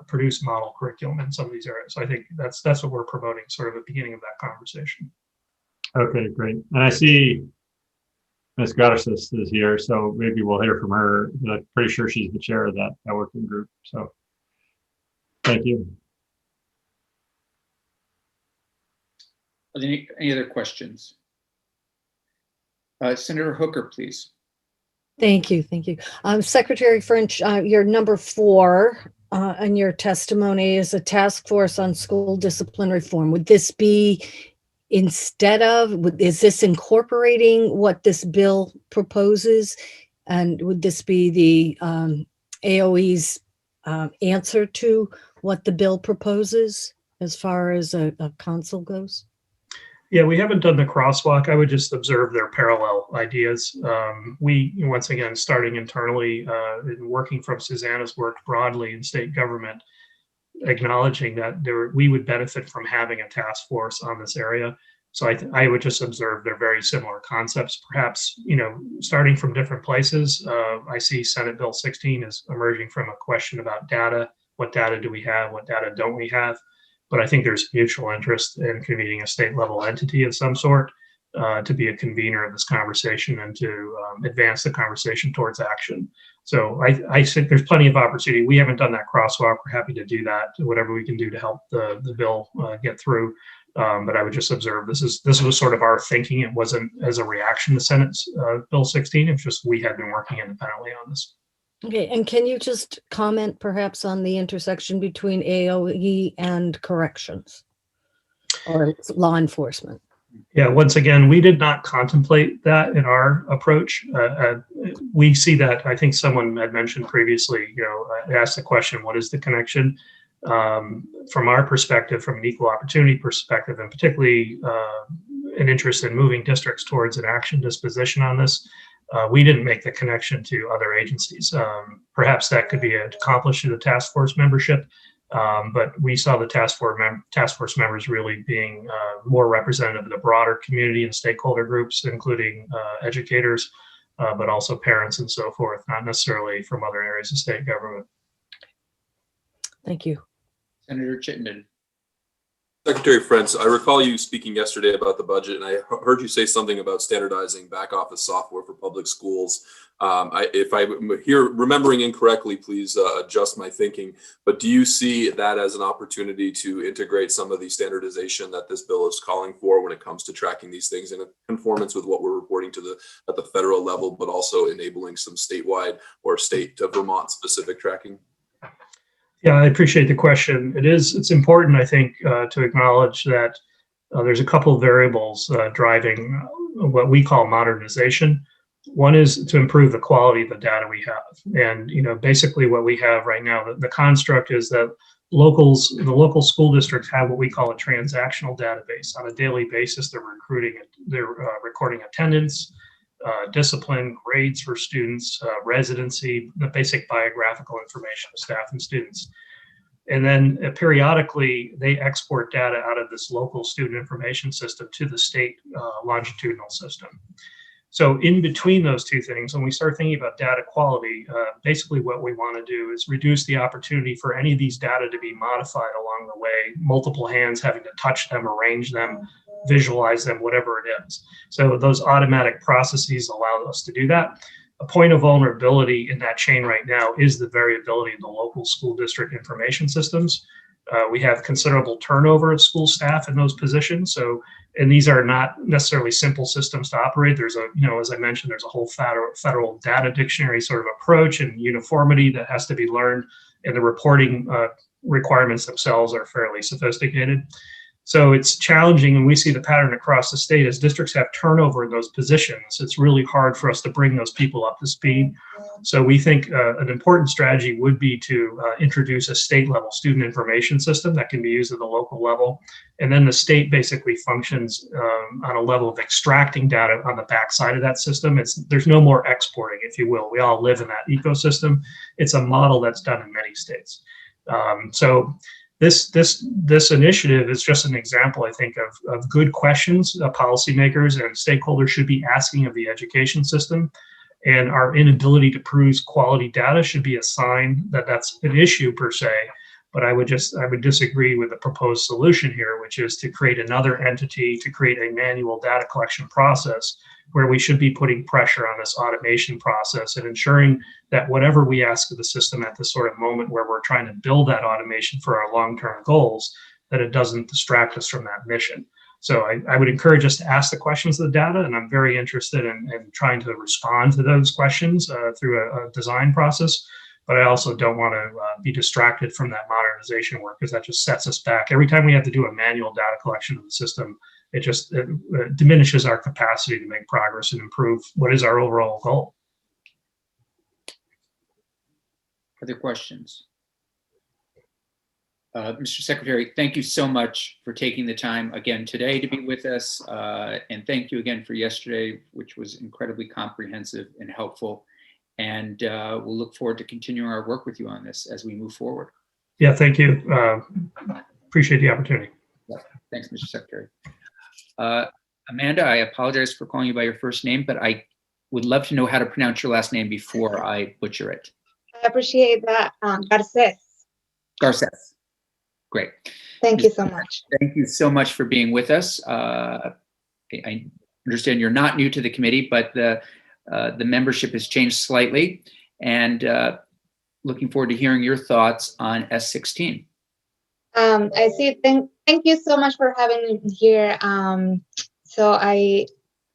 produce model curriculum in some of these areas. So I think that's what we're promoting, sort of at the beginning of that conversation. Okay, great. And I see Ms. Garces is here, so maybe we'll hear from her. I'm pretty sure she's the chair of that working group. So thank you. Are there any other questions? Senator Hooker, please. Thank you. Secretary French, your number 4 in your testimony is a task force on school discipline reform. Would this be instead of, is this incorporating what this bill proposes? And would this be the AOE's answer to what the bill proposes as far as a council goes? Yeah, we haven't done the crosswalk. I would just observe their parallel ideas. We, once again, starting internally and working from Susanna's work broadly in state government, acknowledging that we would benefit from having a task force on this area. So I would just observe they're very similar concepts, perhaps, starting from different places. I see Senate Bill 16 is emerging from a question about data. What data do we have? What data don't we have? But I think there's mutual interest in convening a state level entity of some sort to be a convener of this conversation and to advance the conversation towards action. So I think there's plenty of opportunity. We haven't done that crosswalk. We're happy to do that, whatever we can do to help the bill get through. But I would just observe this was sort of our thinking. It wasn't as a reaction to Senate's Bill 16. It's just we had been working independently on this. Okay, and can you just comment perhaps on the intersection between AOE and corrections or law enforcement? Yeah, once again, we did not contemplate that in our approach. We see that, I think someone had mentioned previously, asked the question, what is the connection? From our perspective, from an equal opportunity perspective, and particularly an interest in moving districts towards an action disposition on this, we didn't make the connection to other agencies. Perhaps that could be accomplished through the task force membership, but we saw the task force members really being more representative of the broader community and stakeholder groups, including educators, but also parents and so forth, not necessarily from other areas of state government. Thank you. Senator Chittenden. Secretary French, I recall you speaking yesterday about the budget, and I heard you say something about standardizing back office software for public schools. If I'm remembering incorrectly, please adjust my thinking. But do you see that as an opportunity to integrate some of the standardization that this bill is calling for when it comes to tracking these things in conformance with what we're reporting to at the federal level, but also enabling some statewide or state to Vermont specific tracking? Yeah, I appreciate the question. It's important, I think, to acknowledge that there's a couple of variables driving what we call modernization. One is to improve the quality of the data we have. And, basically what we have right now, the construct is that the local school districts have what we call a transactional database. On a daily basis, they're recording attendance, discipline, grades for students, residency, the basic biographical information of staff and students. And then periodically, they export data out of this local student information system to the state longitudinal system. So in between those two things, when we start thinking about data quality, basically what we want to do is reduce the opportunity for any of these data to be modified along the way, multiple hands having to touch them, arrange them, visualize them, whatever it is. So those automatic processes allow us to do that. A point of vulnerability in that chain right now is the variability of the local school district information systems. We have considerable turnover of school staff in those positions. And these are not necessarily simple systems to operate. There's as I mentioned, there's a whole federal data dictionary sort of approach and uniformity that has to be learned, and the reporting requirements themselves are fairly sophisticated. So it's challenging, and we see the pattern across the state as districts have turnover in those positions. It's really hard for us to bring those people up to speed. So we think an important strategy would be to introduce a state level student information system that can be used at the local level. And then the state basically functions on a level of extracting data on the backside of that system. There's no more exporting, if you will. We all live in that ecosystem. It's a model that's done in many states. This initiative is just an example, I think, of good questions policymakers and stakeholders should be asking of the education system. And our inability to produce quality data should be a sign that that's an issue per se. But I would disagree with the proposed solution here, which is to create another entity, to create a manual data collection process where we should be putting pressure on this automation process and ensuring that whatever we ask of the system at this sort of moment where we're trying to build that automation for our long-term goals, that it doesn't distract us from that mission. So I would encourage us to ask the questions of the data, and I'm very interested in trying to respond to those questions through a design process. But I also don't want to be distracted from that modernization work, because that just sets us back. Every time we have to do a manual data collection of the system, it diminishes our capacity to make progress and improve what is our overall goal. Other questions? Mr. Secretary, thank you so much for taking the time again today to be with us. And thank you again for yesterday, which was incredibly comprehensive and helpful. And we'll look forward to continuing our work with you on this as we move forward. Yeah, thank you. Appreciate the opportunity. Thanks, Mr. Secretary. Amanda, I apologize for calling you by your first name, but I would love to know how to pronounce your last name before I butcher it. I appreciate that, Garces. Garces. Great. Thank you so much. Thank you so much for being with us. I understand you're not new to the committee, but the membership has changed slightly, and looking forward to hearing your thoughts on S16. I see. Thank you so much for having me here. So I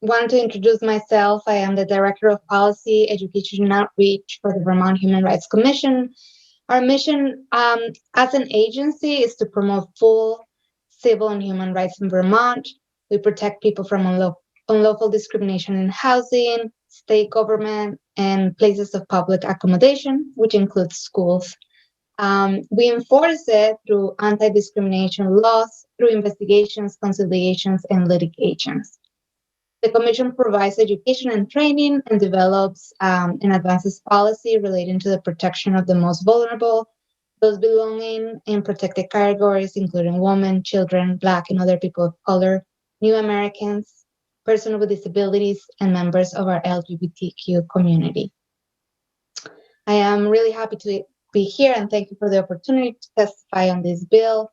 want to introduce myself. I am the Director of Policy, Education, and Outreach for the Vermont Human Rights Commission. Our mission as an agency is to promote full civil and human rights in Vermont. We protect people from unlawful discrimination in housing, state government, and places of public accommodation, which includes schools. We enforce it through anti-discrimination laws, through investigations, conciliations, and litigations. The Commission provides education and training and develops and advances policy relating to the protection of the most vulnerable, those belonging in protected categories, including women, children, Black and other people of color, New Americans, persons with disabilities, and members of our LGBTQ community. I am really happy to be here and thank you for the opportunity to testify on this bill.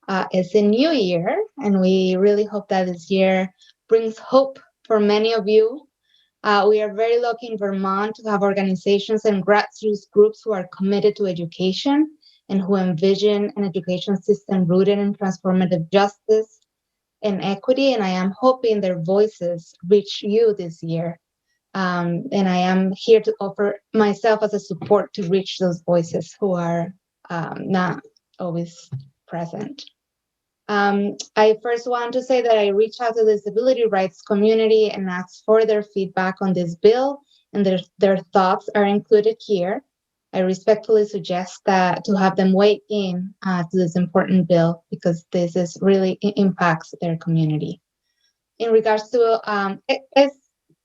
It's a new year, and we really hope that this year brings hope for many of you. We are very lucky in Vermont to have organizations and grassroots groups who are committed to education and who envision an education system rooted in transformative justice and equity. And I am hoping their voices reach you this year. And I am here to offer myself as a support to reach those voices who are not always present. I first want to say that I reached out to the disability rights community and asked for their feedback on this bill, and their thoughts are included here. I respectfully suggest that to have them weigh in to this important bill because this is really impacts their community. In regards to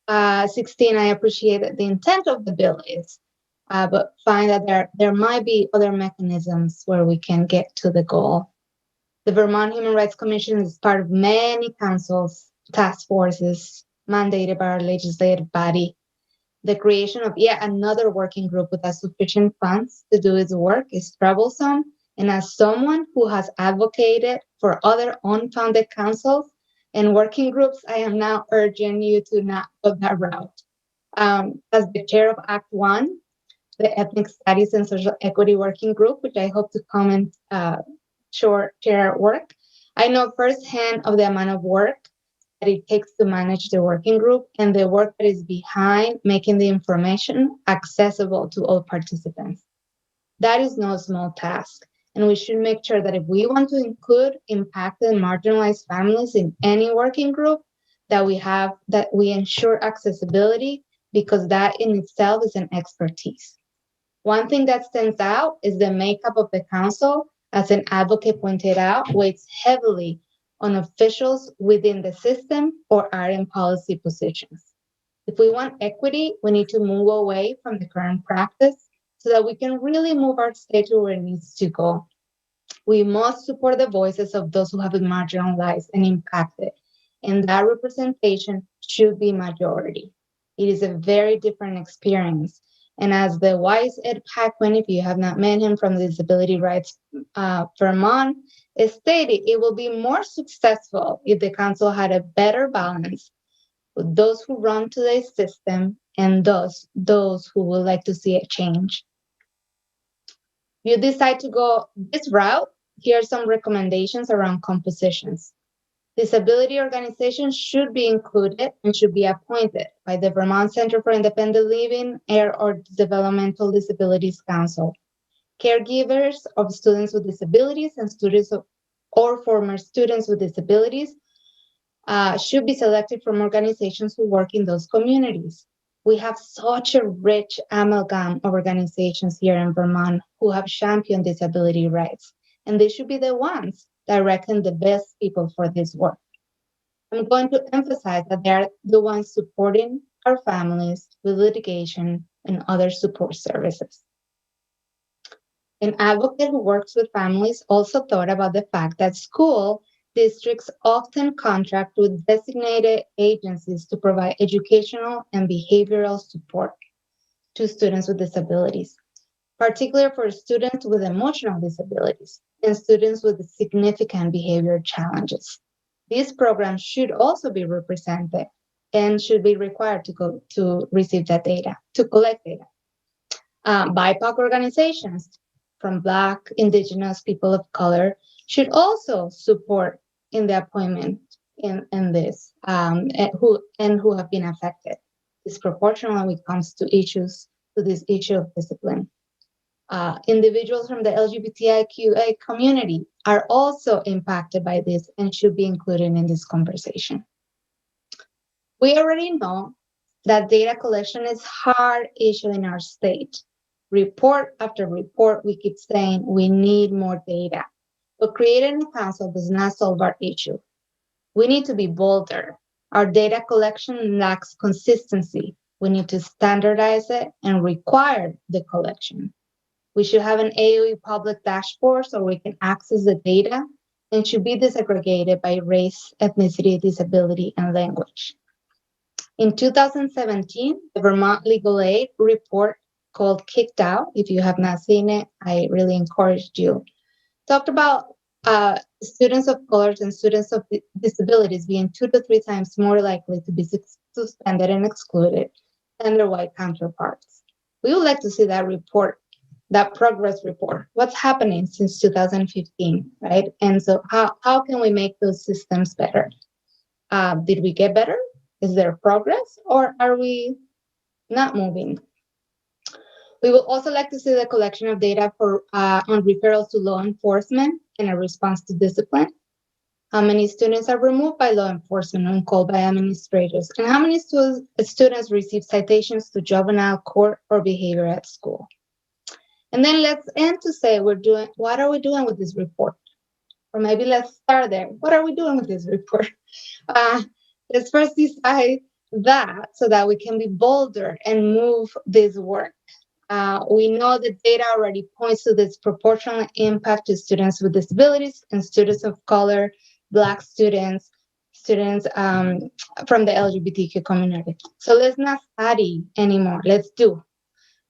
S16, I appreciate that the intent of the bill is, but find that there might be other mechanisms where we can get to the goal. The Vermont Human Rights Commission is part of many councils, task forces mandated by our legislative body. The creation of yet another working group without sufficient funds to do its work is troublesome. And as someone who has advocated for other unfounded councils and working groups, I am now urging you to not go that route. As the chair of Act 1, the Ethnic Studies and Social Equity Working Group, which I hope to comment share work, I know firsthand of the amount of work that it takes to manage the working group and the work that is behind making the information accessible to all participants. That is no small task, and we should make sure that if we want to include impacted and marginalized families in any working group, that we ensure accessibility, because that in itself is an expertise. One thing that stands out is the makeup of the council. As an advocate pointed out, weighs heavily on officials within the system or are in policy positions. If we want equity, we need to move away from the current practice so that we can really move our state to where it needs to go. We must support the voices of those who have been marginalized and impacted, and that representation should be majority. It is a very different experience. And as the wise Ed Paquin, if you have not met him from the Disability Rights Vermont, stated it will be more successful if the council had a better balance with those who run today's system and those who would like to see a change. If you decide to go this route, here are some recommendations around compositions. Disability organizations should be included and should be appointed by the Vermont Center for Independent Living or Developmental Disabilities Council. Caregivers of students with disabilities and students or former students with disabilities should be selected from organizations who work in those communities. We have such a rich amalgam of organizations here in Vermont who have championed disability rights, and they should be the ones directing the best people for this work. I'm going to emphasize that they're the ones supporting our families with litigation and other support services. An advocate who works with families also thought about the fact that school districts often contract with designated agencies to provide educational and behavioral support to students with disabilities, particularly for students with emotional disabilities and students with significant behavior challenges. These programs should also be represented and should be required to receive that data, to collect data. BIPOC organizations from Black, Indigenous, people of color should also support in the appointment in this, and who have been affected disproportionately when it comes to this issue of discipline. Individuals from the LGBTIQA community are also impacted by this and should be included in this conversation. We already know that data collection is a hard issue in our state. Report after report, we keep saying we need more data, but creating a council does not solve our issue. We need to be bolder. Our data collection lacks consistency. We need to standardize it and require the collection. We should have an AOE public dashboard so we can access the data and should be disaggregated by race, ethnicity, disability, and language. In 2017, the Vermont Legal Aid report called Kicked Out, if you have not seen it, I really encourage you, talked about students of colors and students of disabilities being 2 to 3 times more likely to be suspended and excluded than their white counterparts. We would like to see that report, that progress report. What's happening since 2015, right? And so how can we make those systems better? Did we get better? Is there progress, or are we not moving? We would also like to see the collection of data on referrals to law enforcement and a response to discipline. How many students are removed by law enforcement when called by administrators? And how many students receive citations to juvenile court or behavior at school? And then let's end to say what are we doing with this report? Or maybe let's start there. What are we doing with this report? Let's first decide that so that we can be bolder and move this work. We know the data already points to this proportional impact to students with disabilities and students of color, Black students from the LGBTQ community. So let's not study anymore, let's do.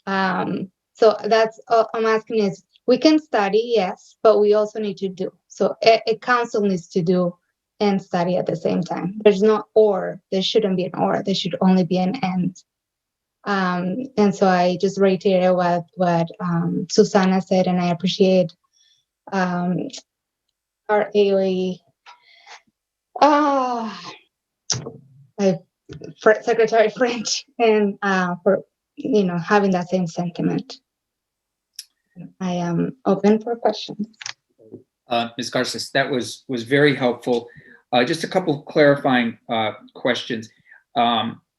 So that's all I'm asking is, we can study, yes, but we also need to do. So a council needs to do and study at the same time. There's no or, there shouldn't be an or, there should only be an and. And so I just reiterated what Susanna said, and I appreciate our AOE Secretary French and for having that same sentiment. I am open for questions. Ms. Garces, that was very helpful. Just a couple of clarifying questions.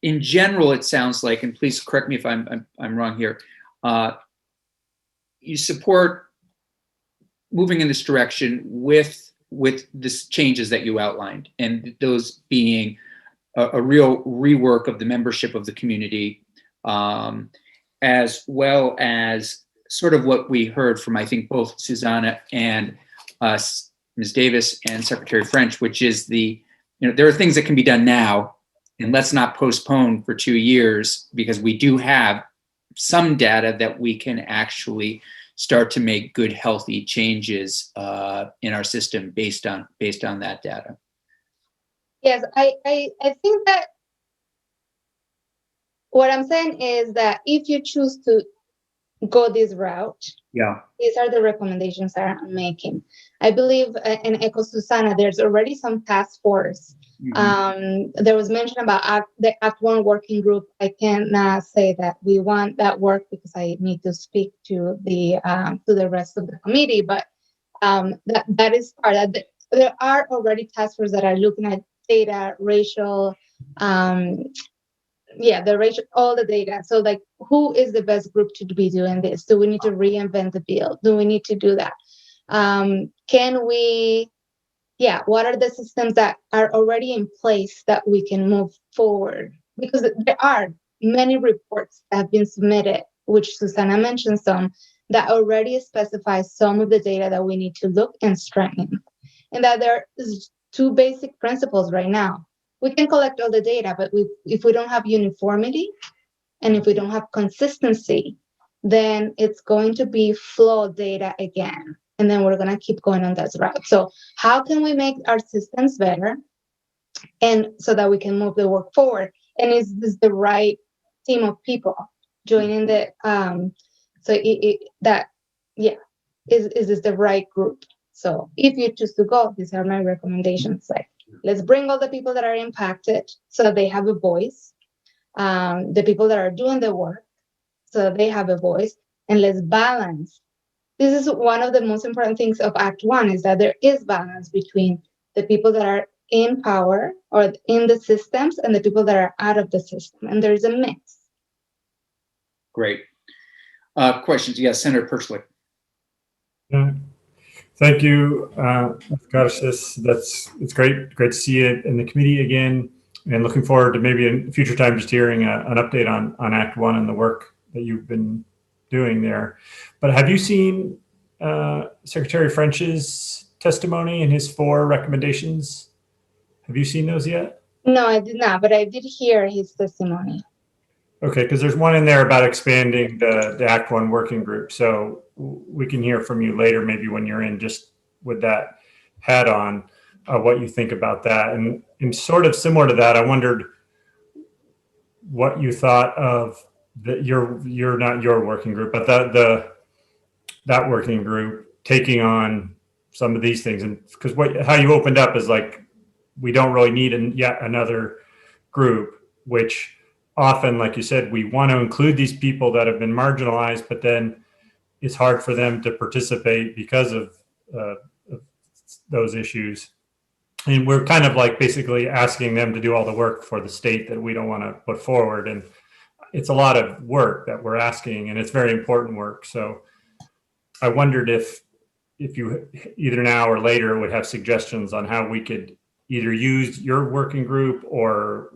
In general, it sounds like, and please correct me if I'm wrong here, you support moving in this direction with the changes that you outlined, and those being a real rework of the membership of the community, as well as sort of what we heard from, I think, both Susanna and Ms. Davis and Secretary French, which is there are things that can be done now, and let's not postpone for 2 years, because we do have some data that we can actually start to make good, healthy changes in our system based on that data. Yes, I think that what I'm saying is that if you choose to go this route, these are the recommendations that I'm making. I believe, and echo Susanna, there's already some task force. There was mention about the Act One working group. I cannot say that we want that work because I need to speak to the rest of the committee, but that is part of it. There are already task forces that are looking at data, racial, all the data. So like, who is the best group to be doing this? Do we need to reinvent the bill? Do we need to do that? What are the systems that are already in place that we can move forward? Because there are many reports that have been submitted, which Susanna mentioned some, that already specifies some of the data that we need to look and strengthen. And that there is two basic principles right now. We can collect all the data, but if we don't have uniformity and if we don't have consistency, then it's going to be flawed data again. And then we're going to keep going on that route. So how can we make our systems better and so that we can move the work forward? And is this the right team of people joining the, is this the right group? So if you choose to go, these are my recommendations. Like, let's bring all the people that are impacted so that they have a voice. The people that are doing the work so that they have a voice, and let's balance. This is one of the most important things of Act 1 is that there is balance between the people that are in power or in the systems and the people that are out of the system. And there's a mix. Great. Questions? Yes, Senator Persley. Yeah. Thank you, Garces. It's great to see you in the committee again, and looking forward to maybe in future time just hearing an update on Act 1 and the work that you've been doing there. But have you seen Secretary French's testimony and his 4 recommendations? Have you seen those yet? No, I did not, but I did hear his testimony. Okay, because there's one in there about expanding the Act 1 working group. So we can hear from you later, maybe when you're in, just with that hat on, what you think about that. And sort of similar to that, I wondered what you thought of you're not your working group, but that working group taking on some of these things. And because how you opened up is like, we don't really need yet another group, which often, like you said, we want to include these people that have been marginalized, but then it's hard for them to participate because of those issues. And we're kind of like basically asking them to do all the work for the state that we don't want to put forward. And it's a lot of work that we're asking, and it's very important work. So I wondered if you either now or later would have suggestions on how we could either use your working group or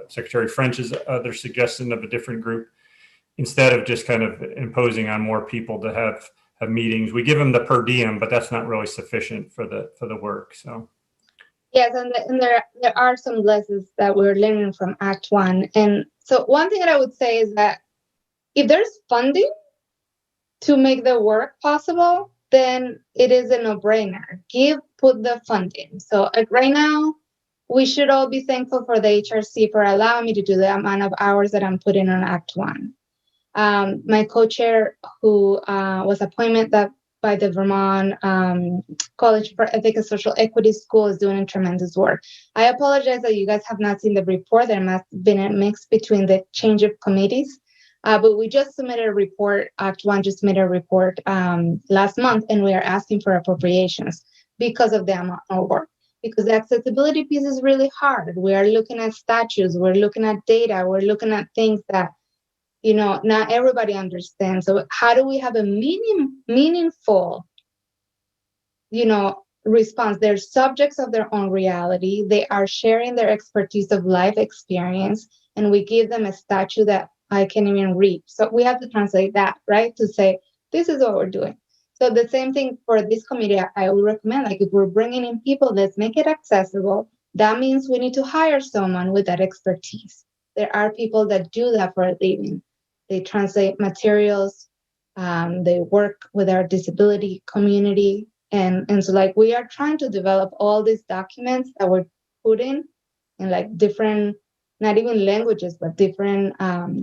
Secretary French's other suggestion of a different group, instead of just kind of imposing on more people to have meetings. We give them the per diem, but that's not really sufficient for the work. So yes, and there are some lessons that we're learning from Act 1. And so one thing that I would say is that if there's funding to make the work possible, then it is a no-brainer. Put the funding. So right now, we should all be thankful for the HRC for allowing me to do the amount of hours that I'm putting on Act 1. My co-chair, who was appointed by the Vermont College for Ethics and Social Equity School, is doing tremendous work. I apologize that you guys have not seen the report. There must have been a mix between the change of committees. But we just submitted a report, Act 1 just submitted a report last month, and we are asking for appropriations because of the amount of work. Because the accessibility piece is really hard. We are looking at statutes, we're looking at data, we're looking at things that, not everybody understands. So how do we have a meaningful, response? They're subjects of their own reality. They are sharing their expertise of life experience, and we give them a statute that I can't even read. So we have to translate that, right? To say, this is what we're doing. So the same thing for this committee, I would recommend, like, if we're bringing in people, let's make it accessible. That means we need to hire someone with that expertise. There are people that do that for a living. They translate materials. They work with our disability community. And so, like, we are trying to develop all these documents that we're putting in, like, different, not even languages, but different,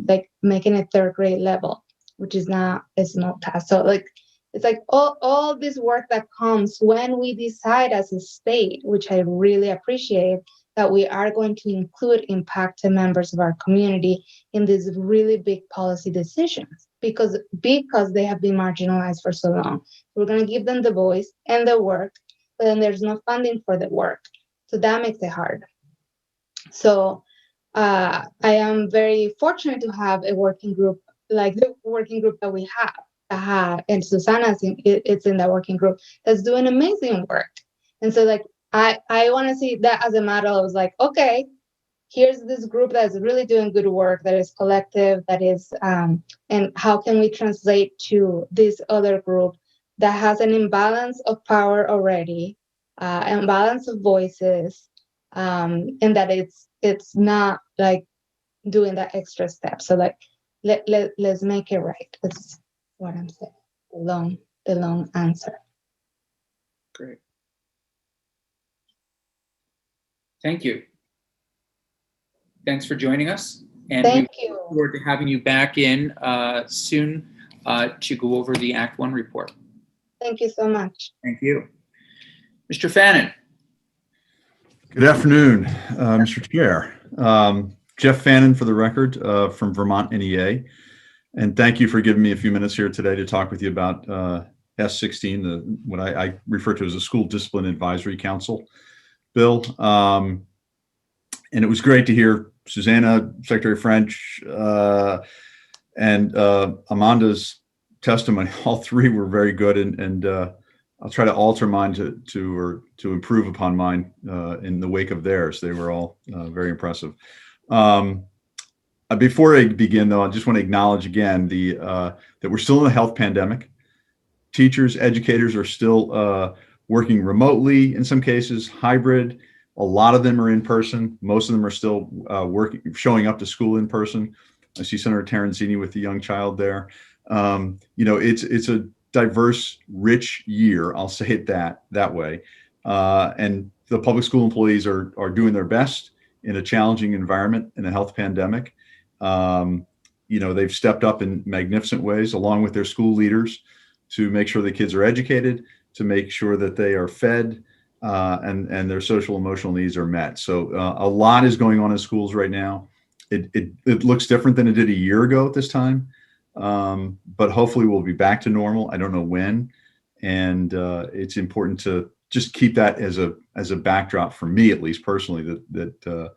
like, making it 3rd grade level, which is not a small task. So, like, it's like all this work that comes when we decide as a state, which I really appreciate, that we are going to include impacted members of our community in these really big policy decisions because they have been marginalized for so long. We're going to give them the voice and the work, but then there's no funding for the work. So that makes it hard. So I am very fortunate to have a working group like the working group that we have. And Susana's it's in that working group that's doing amazing work. And so, like, I want to see that as a model. I was like, okay, here's this group that's really doing good work, that is collective, that is, and how can we translate to this other group that has an imbalance of power already, imbalance of voices, and that it's not like doing that extra step. So like, let's make it right. That's what I'm saying. The long answer. Great. Thank you. Thanks for joining us. And Thank we you. look forward to having you back in soon to go over the Act 1 report. Thank you so much. Thank you. Mr. Fannin. Good afternoon, Mr. Chair. Jeff Fannin for the record from Vermont NEA. And thank you for giving me a few minutes here today to talk with you about S16, what I refer to as a School Discipline Advisory Council bill. And it was great to hear Susanna, Secretary French, and Amanda's testimony. All three were very good, and I'll try to alter mine to improve upon mine in the wake of theirs. They were all very impressive. Before I begin, though, I just want to acknowledge again that we're still in a health pandemic. Teachers, educators are still working remotely in some cases, hybrid. A lot of them are in person. Most of them are still showing up to school in person. I see Senator Terenzini with the young child there. It's a diverse, rich year. I'll say it that way. And the public school employees are doing their best in a challenging environment in a health pandemic. They've stepped up in magnificent ways along with their school leaders to make sure the kids are educated, to make sure that they are fed, and their social emotional needs are met. So a lot is going on in schools right now. It looks different than it did a year ago at this time, but hopefully we'll be back to normal. I don't know when, and it's important to just keep that as a backdrop for me, at least personally, that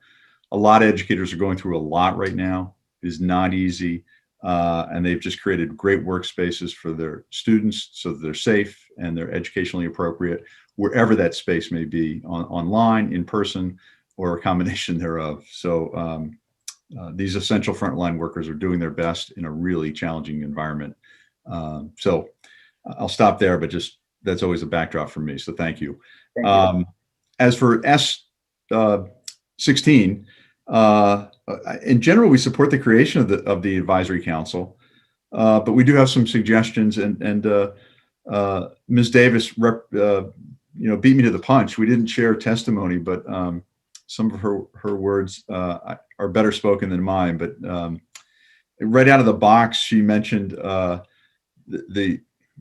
a lot of educators are going through a lot right now. It is not easy, and they've just created great workspaces for their students so that they're safe and they're educationally appropriate, wherever that space may be, online, in person, or a combination thereof. So these essential frontline workers are doing their best in a really challenging environment. So I'll stop there, but just that's always a backdrop for me. So thank you. As for S16, in general, we support the creation of the advisory council, but we do have some suggestions. And Ms. Davis, beat me to the punch. We didn't share testimony, but some of her words are better spoken than mine. But right out of the box, she mentioned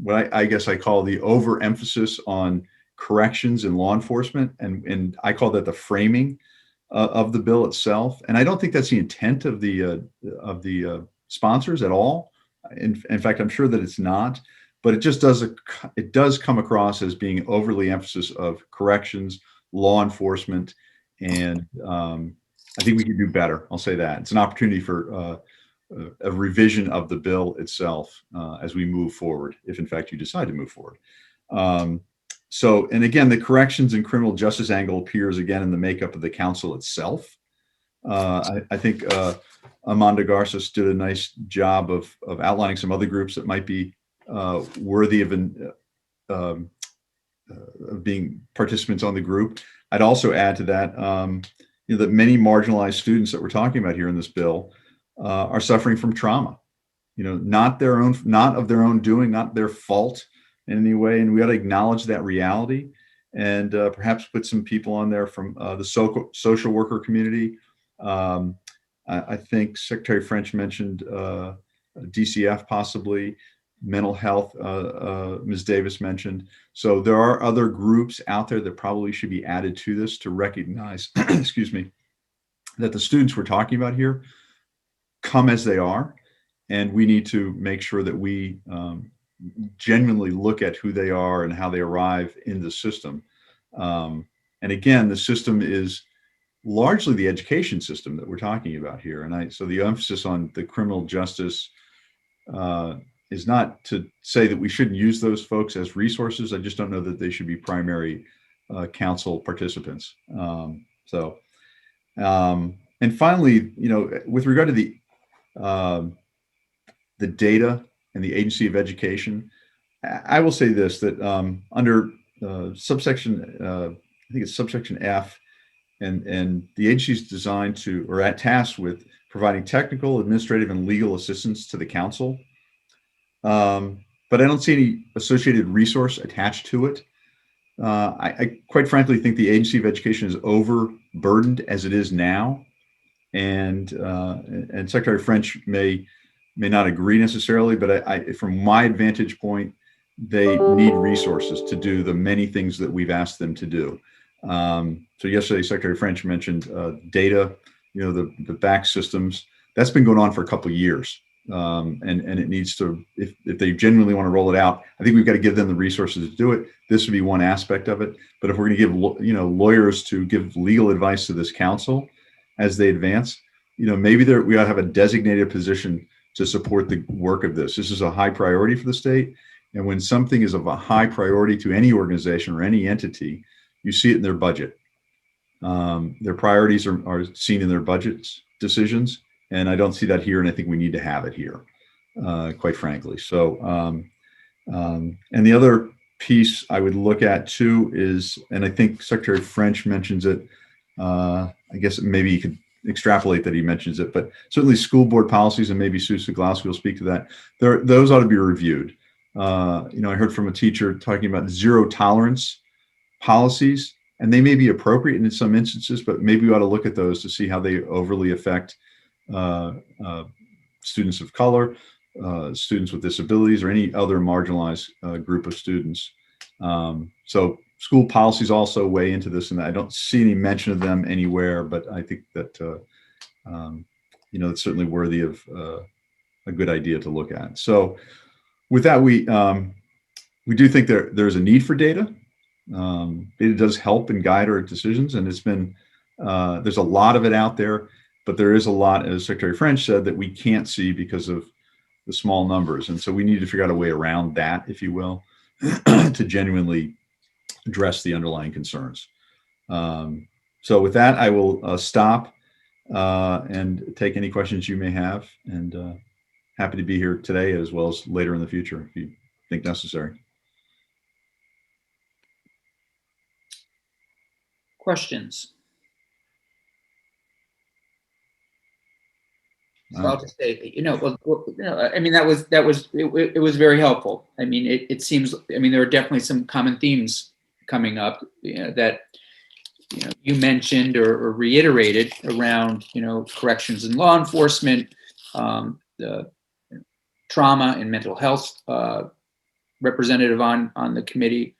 what I guess I call the overemphasis on corrections in law enforcement, and I call that the framing of the bill itself. And I don't think that's the intent of the sponsors at all. In fact, I'm sure that it's not. But it just does come across as being overly emphasis of corrections, law enforcement, and I think we could do better. I'll say that. It's an opportunity for a revision of the bill itself as we move forward, if in fact you decide to move forward. And again, the corrections and criminal justice angle appears again in the makeup of the council itself. I think Amanda Garces did a nice job of outlining some other groups that might be worthy of being participants on the group. I'd also add to that, that many marginalized students that we're talking about here in this bill are suffering from trauma, not of their own doing, not their fault in any way. And we ought to acknowledge that reality and perhaps put some people on there from the social worker community. I think Secretary French mentioned DCF possibly. Mental health, Ms. Davis mentioned. So there are other groups out there that probably should be added to this to recognize, excuse me, that the students we're talking about here come as they are, and we need to make sure that we genuinely look at who they are and how they arrive in the system. And again, the system is largely the education system that we're talking about here. And so the emphasis on the criminal justice is not to say that we shouldn't use those folks as resources. I just don't know that they should be primary council participants. And And finally, with regard to the data and the agency of education, I will say this, that under subsection, I think it's subsection F, and the agency is designed to, or at tasked with providing technical, administrative, and legal assistance to the council. But I don't see any associated resource attached to it. I quite frankly think the agency of education is overburdened as it is now. And Secretary French may not agree necessarily, but from my vantage point, they need resources to do the many things that we've asked them to do. So yesterday, Secretary French mentioned data, the back systems. That's been going on for a couple of years. And it needs to, if they genuinely want to roll it out, I think we've got to give them the resources to do it. This would be one aspect of it. But if we're going to give, lawyers to give legal advice to this council as they advance, maybe we ought to have a designated position to support the work of this. This is a high priority for the state. And when something is of a high priority to any organization or any entity, you see it in their budget. Their priorities are seen in their budgets decisions. And I don't see that here. And I think we need to have it here, quite frankly. So, and the other piece I would look at too is, and I think Secretary French mentions it, I guess maybe you could extrapolate that he mentions it, but certainly school board policies, and maybe Sue Siglowski will speak to that. Those ought to be reviewed. I heard from a teacher talking about zero tolerance policies, and they may be appropriate in some instances, but maybe we ought to look at those to see how they overly affect students of color, students with disabilities, or any other marginalized group of students. So school policies also weigh into this, and I don't see any mention of them anywhere, but I think that, it's certainly worthy of a good idea to look at. So with that, we do think there's a need for data. Data does help and guide our decisions, and it's been, there's a lot of it out there, but there is a lot, as Secretary French said, that we can't see because of the small numbers. And so we need to figure out a way around that, if you will, to genuinely address the underlying concerns. So with that, I will stop and take any questions you may have, and happy to be here today as well as later in the future if you think necessary. Questions? So I'll just say, I mean, it was very helpful. I mean, it seems, there are definitely some common themes coming up that, you mentioned or reiterated around, corrections and law enforcement, the trauma and mental health representative on the committee,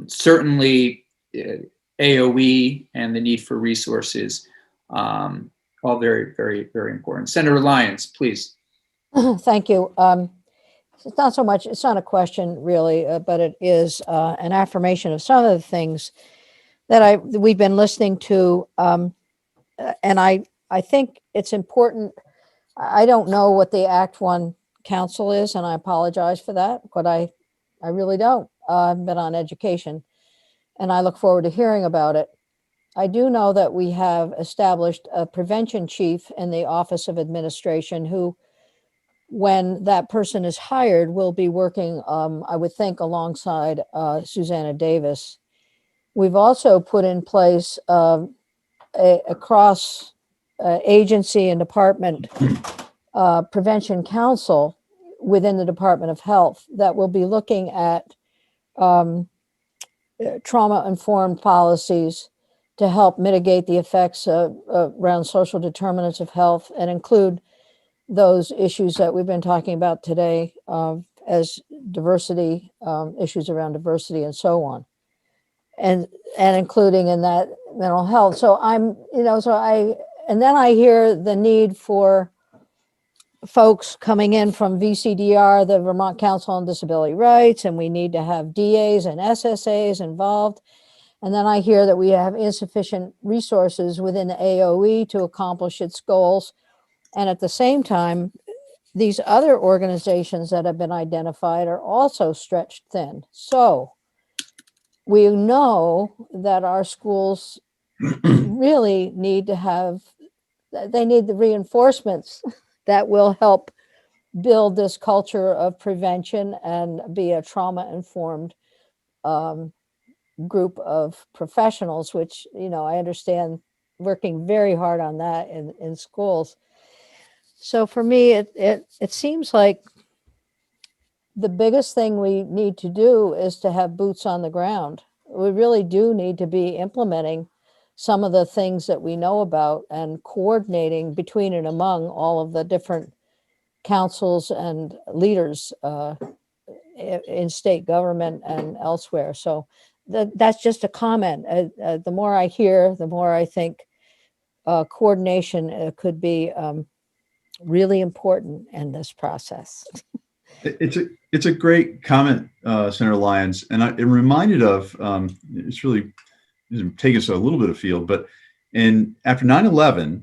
certainly AOE and the need for resources. All very, very, very important. Senator Lyons, please. Thank you. It's not so much, it's not a question really, but it is an affirmation of some of the things that we've been listening to. And I think it's important. I don't know what the Act One Council is, and I apologize for that, but I really don't. I've been on education, and I look forward to hearing about it. I do know that we have established a prevention chief in the Office of Administration who, when that person is hired, will be working, I would think, alongside Susanna Davis. We've also put in place a cross agency and department prevention council within the Department of Health that will be looking at trauma-informed policies to help mitigate the effects around social determinants of health and include those issues that we've been talking about today as diversity, issues around diversity and so on, and including in that mental health. So and then I hear the need for folks coming in from VCDR, the Vermont Council on Disability Rights, and we need to have DAs and SSAs involved. And then I hear that we have insufficient resources within the AOE to accomplish its goals. And at the same time, these other organizations that have been identified are also stretched thin. So we know that our schools really need to have they need the reinforcements that will help build this culture of prevention and be a trauma-informed group of professionals, which, I understand working very hard on that in schools. So for me, it seems like the biggest thing we need to do is to have boots on the ground. We really do need to be implementing some of the things that we know about and coordinating between and among all of the different councils and leaders in state government and elsewhere. So that's just a comment. The more I hear, the more I think coordination could be really important in this process. It's a great comment, Senator Lyons, and I'm reminded of it's really taking us a little bit afield, but after 9/11,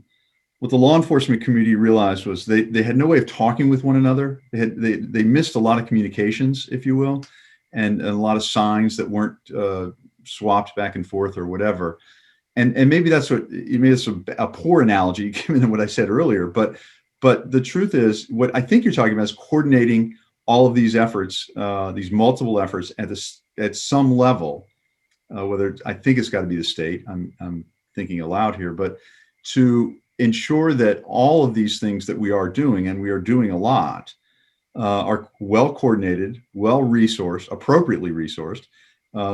what the law enforcement community realized was they had no way of talking with one another. They missed a lot of communications, if you will, and a lot of signs that weren't swapped back and forth or whatever. And maybe that's what you made this a poor analogy given what I said earlier, but the truth is, what I think you're talking about is coordinating all of these efforts, these multiple efforts at some level, whether I think it's got to be the state. I'm thinking aloud here, but to ensure that all of these things that we are doing, and we are doing a lot, are well coordinated, well resourced, appropriately resourced.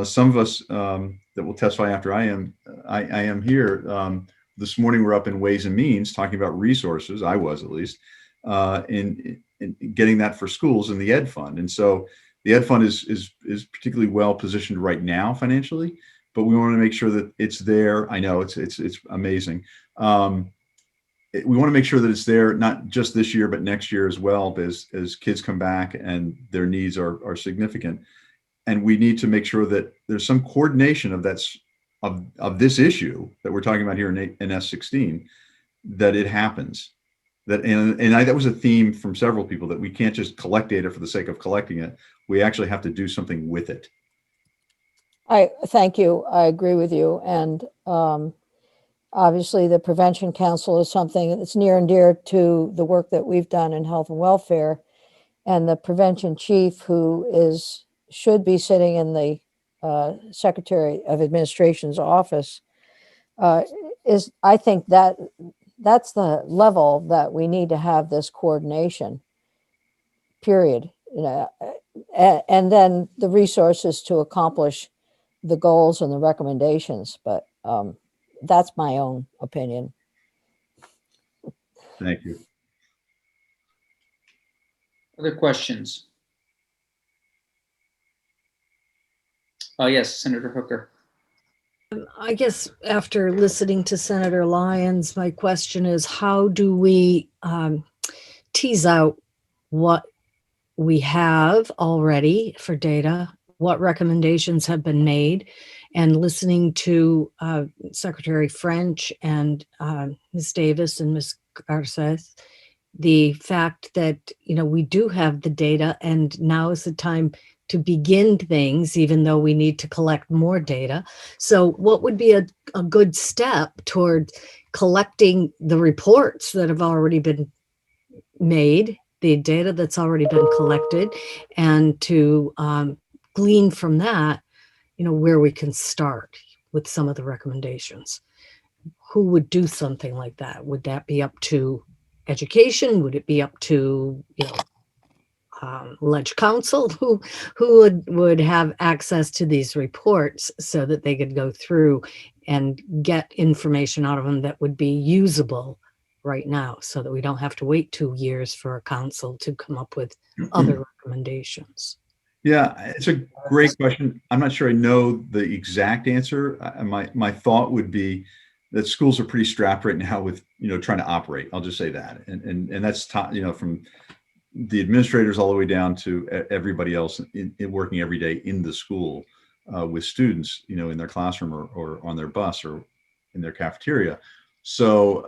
Some of us that will testify after I am here. This morning we're up in Ways and Means talking about resources. I was, at least, in getting that for schools in the Ed Fund. And so the Ed Fund is particularly well positioned right now financially, but we want to make sure that it's there. I know it's amazing. We want to make sure that it's there, not just this year, but next year as well, as kids come back and their needs are significant. And we need to make sure that there's some coordination of this issue that we're talking about here in S16, that it happens. That was a theme from several people, that we can't just collect data for the sake of collecting it. We actually have to do something with it. I thank you. I agree with you. And obviously, the Prevention Council is something that's near and dear to the work that we've done in health and welfare. And the prevention chief, who should be sitting in the Secretary of Administration's office, I think that's the level that we need to have this coordination, period. And then the resources to accomplish the goals and the recommendations. But that's my own opinion. Thank you. Other questions? Yes, Senator Hooker. I guess after listening to Senator Lyons, my question is, how do we tease out what we have already for data, what recommendations have been made, and listening to Secretary French and Ms. Davis and Ms. Garces, the fact that, we do have the data, and now is the time to begin things, even though we need to collect more data. So what would be a good step toward collecting the reports that have already been made, the data that's already been collected, and to glean from that, where we can start with some of the recommendations? Who would do something like that? Would that be up to education? Would it be up to, Ledge Council, who would have access to these reports so that they could go through and get information out of them that would be usable right now, so that we don't have to wait 2 years for a council to come up with other recommendations? Yeah, it's a great question. I'm not sure I know the exact answer. My thought would be that schools are pretty strapped right now with, trying to operate. I'll just say that. And that's, from the administrators all the way down to everybody else in working every day in the school with students, in their classroom or on their bus or in their cafeteria. So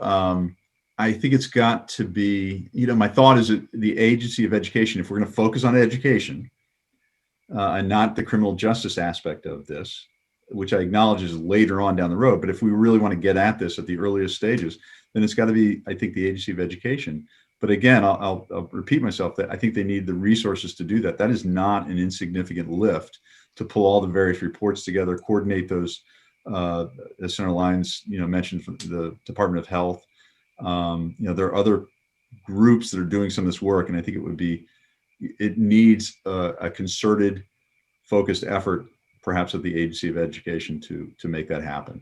I think it's got to be, my thought is that the agency of education, if we're going to focus on education and not the criminal justice aspect of this, which I acknowledge is later on down the road. But if we really want to get at this at the earliest stages, then it's got to be, I think, the Agency of Education. But again, I'll repeat myself that I think they need the resources to do that. That is not an insignificant lift to pull all the various reports together, coordinate those, as Senator Lyons, mentioned from the Department of Health. There are other groups that are doing some of this work, and I think it needs a concerted, focused effort, perhaps at the Agency of Education to make that happen.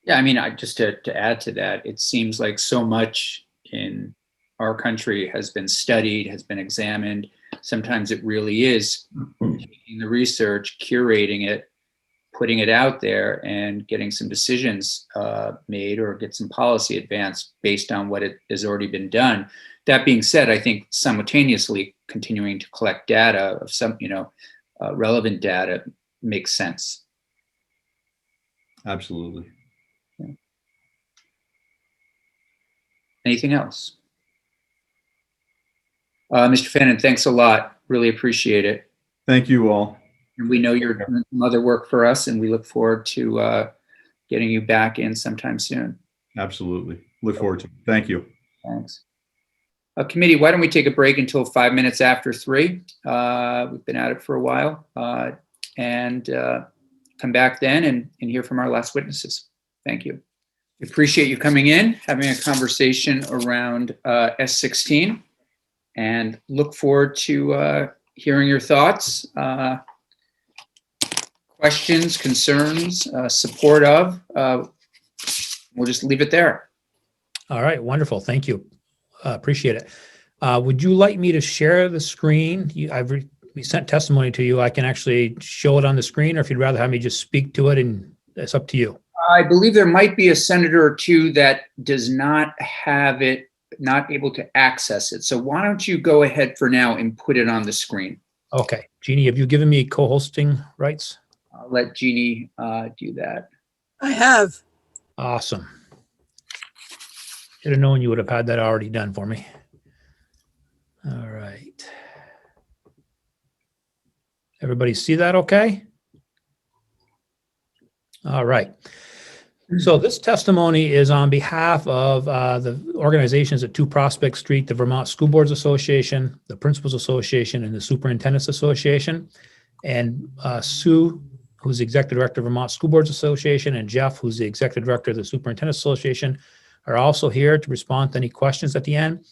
Yeah, I mean, just to add to that, it seems like so much in our country has been studied, has been examined. Sometimes it really is taking the research, curating it, putting it out there, and getting some decisions made or get some policy advanced based on what has already been done. That being said, I think simultaneously continuing to collect data of some, relevant data makes sense. Absolutely. Yeah. Anything else? Mr. Fannin, thanks a lot. Really appreciate it. Thank you all. And we know you're doing some other work for us, and we look forward to getting you back in sometime soon. Absolutely. Look forward to it. Thank you. Thanks. Committee, why don't we take a break until 5 minutes after 3? We've been at it for a while, and come back then and hear from our last witnesses. Thank you. We appreciate you coming in, having a conversation around S16, and look forward to hearing your thoughts, questions, concerns, support of. We'll just leave it there. All right, wonderful. Thank you. Appreciate it. Would you like me to share the screen? We sent testimony to you. I can actually show it on the screen, or if you'd rather have me just speak to it, and it's up to you. I believe there might be a senator or two that does not have it, not able to access it. So why don't you go ahead for now and put it on the screen? Okay. Jeannie, have you given me co-hosting rights? I'll let Jeannie do that. I have. Awesome. Should have known you would have had that already done for me. All right. Everybody see that okay? All right. So this testimony is on behalf of the organizations at 2 Prospect Street, the Vermont School Boards Association, the Principals Association, and the Superintendents Association. And Sue, who's the Executive Director of Vermont School Boards Association, and Jeff, who's the Executive Director of the Superintendents Association, are also here to respond to any questions at the end.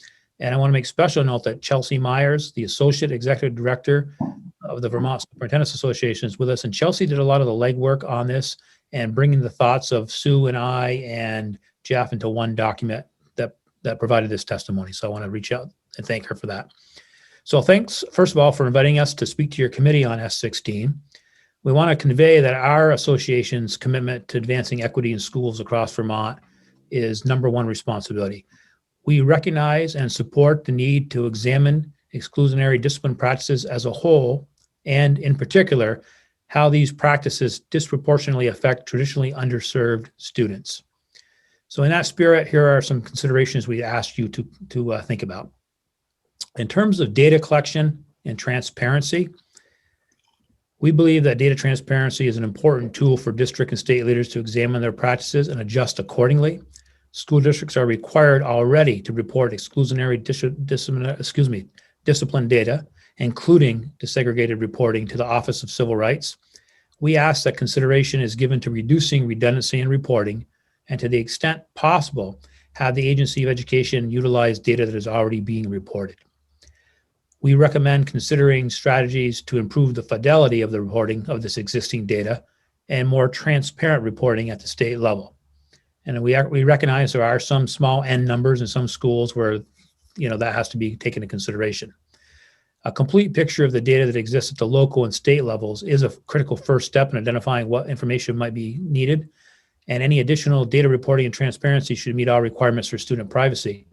And I want to make special note that Chelsea Myers, the Associate Executive Director of the Vermont Superintendents Association, is with us. And Chelsea did a lot of the legwork on this and bringing the thoughts of Sue and I and Jeff into one document that provided this testimony. So I want to reach out and thank her for that. So thanks, first of all, for inviting us to speak to your committee on S16. We want to convey that our association's commitment to advancing equity in schools across Vermont is #1 responsibility. We recognize and support the need to examine exclusionary discipline practices as a whole, and in particular, how these practices disproportionately affect traditionally underserved students. So in that spirit, here are some considerations we asked you to think about. In terms of data collection and transparency, we believe that data transparency is an important tool for district and state leaders to examine their practices and adjust accordingly. School districts are required already to report exclusionary discipline data, including desegregated reporting, to the Office of Civil Rights. We ask that consideration is given to reducing redundancy in reporting, and to the extent possible, have the Agency of Education utilize data that is already being reported. We recommend considering strategies to improve the fidelity of the reporting of this existing data and more transparent reporting at the state level. And we recognize there are some small n numbers in some schools where that has to be taken into consideration. A complete picture of the data that exists at the local and state levels is a critical first step in identifying what information might be needed, and any additional data reporting and transparency should meet all requirements for student privacy.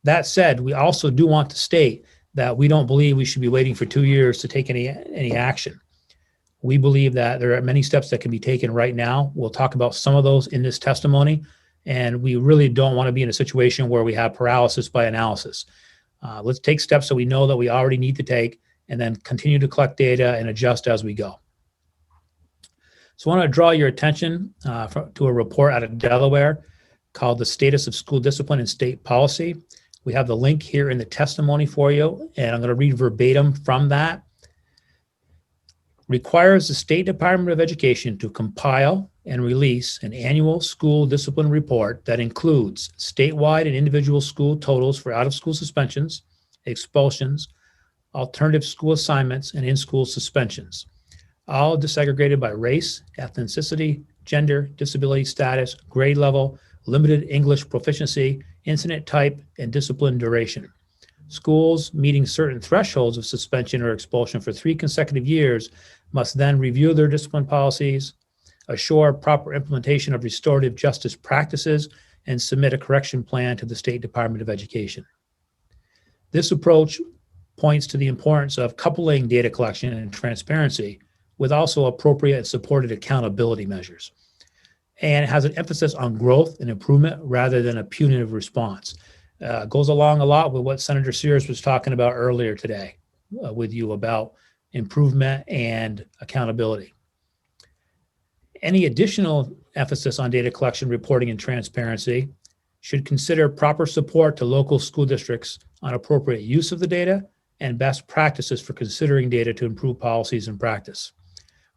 That said, we also do want to state that we don't believe we should be waiting for 2 years to take any action. We believe that there are many steps that can be taken right now. We'll talk about some of those in this testimony, and we really don't want to be in a situation where we have paralysis by analysis. Let's take steps that we know that we already need to take, and then continue to collect data and adjust as we go. So I want to draw your attention to a report out of Delaware called The Status of School Discipline and State Policy. We have the link here in the testimony for you, and I'm going to read verbatim from that. Requires the State Department of Education to compile and release an annual school discipline report that includes statewide and individual school totals for out-of-school suspensions, expulsions, alternative school assignments, and in-school suspensions, all disaggregated by race, ethnicity, gender, disability status, grade level, limited English proficiency, incident type, and discipline duration. Schools meeting certain thresholds of suspension or expulsion for 3 consecutive years must then review their discipline policies, assure proper implementation of restorative justice practices, and submit a correction plan to the State Department of Education. This approach points to the importance of coupling data collection and transparency with also appropriate and supported accountability measures. And it has an emphasis on growth and improvement rather than a punitive response. Goes along a lot with what Senator Sears was talking about earlier today with you about improvement and accountability. Any additional emphasis on data collection, reporting, and transparency should consider proper support to local school districts on appropriate use of the data and best practices for considering data to improve policies and practice.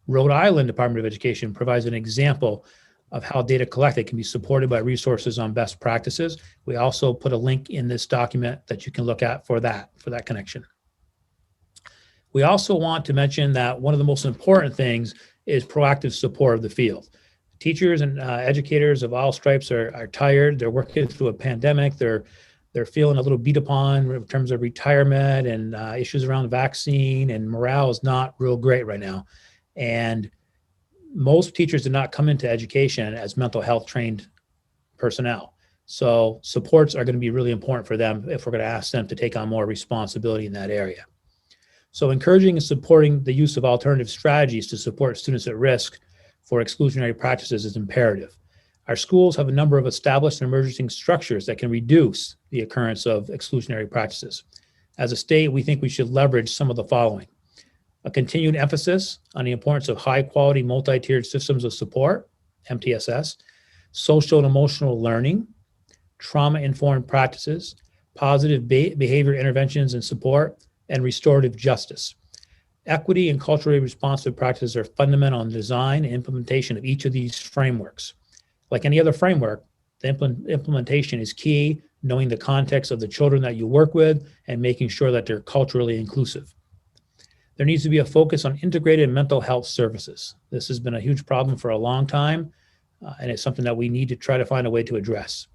Rhode Island Department of Education provides an example of how data collected can be supported by resources on best practices. We also put a link in this document that you can look at for that connection. We also want to mention that one of the most important things is proactive support of the field. Teachers and educators of all stripes are tired. They're working through a pandemic. They're feeling a little beat upon in terms of retirement and issues around the vaccine, and morale is not real great right now. And most teachers did not come into education as mental health trained personnel. So supports are going to be really important for them if we're going to ask them to take on more responsibility in that area. So encouraging and supporting the use of alternative strategies to support students at risk for exclusionary practices is imperative. Our schools have a number of established and emerging structures that can reduce the occurrence of exclusionary practices. As a state, we think we should leverage some of the following: a continued emphasis on the importance of high-quality multi-tiered systems of support, MTSS, social and emotional learning, trauma-informed practices, positive behavior interventions and support, and restorative justice. Equity and culturally responsive practices are fundamental in the design and implementation of each of these frameworks. Like any other framework, the implementation is key, knowing the context of the children that you work with and making sure that they're culturally inclusive. There needs to be a focus on integrated mental health services. This has been a huge problem for a long time, and it's something that we need to try to find a way to address.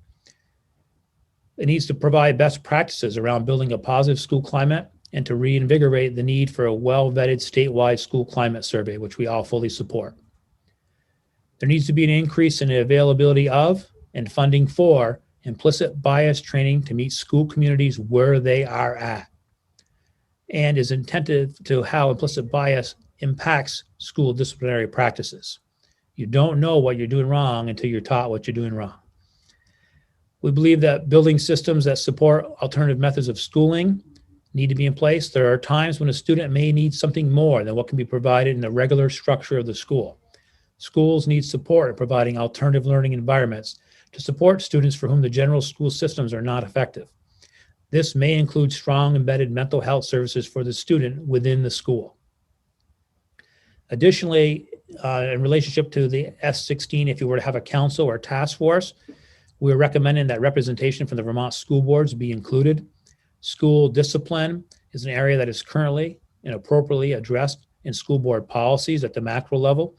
It needs to provide best practices around building a positive school climate and to reinvigorate the need for a well-vetted statewide school climate survey, which we all fully support. There needs to be an increase in the availability of and funding for implicit bias training to meet school communities where they are at, and is intended to how implicit bias impacts school disciplinary practices. You don't know what you're doing wrong until you're taught what you're doing wrong. We believe that building systems that support alternative methods of schooling need to be in place. There are times when a student may need something more than what can be provided in the regular structure of the school. Schools need support in providing alternative learning environments to support students for whom the general school systems are not effective. This may include strong embedded mental health services for the student within the school. Additionally, in relationship to the S16, if you were to have a council or task force, we're recommending that representation from the Vermont school boards be included. School discipline is an area that is currently and appropriately addressed in school board policies at the macro level.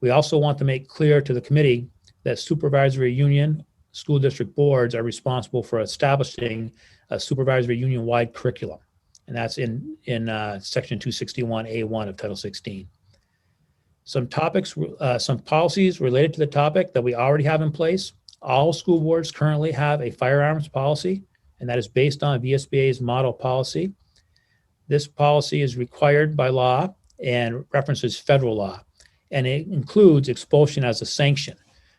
We also want to make clear to the committee that supervisory union school district boards are responsible for establishing a supervisory union-wide curriculum, and that's in section 261A1 of Title 16. Some policies related to the topic that we already have in place. All school boards currently have a firearms policy, and that is based on VSBA's model policy. This policy is required by law and references federal law, and it includes expulsion as a sanction.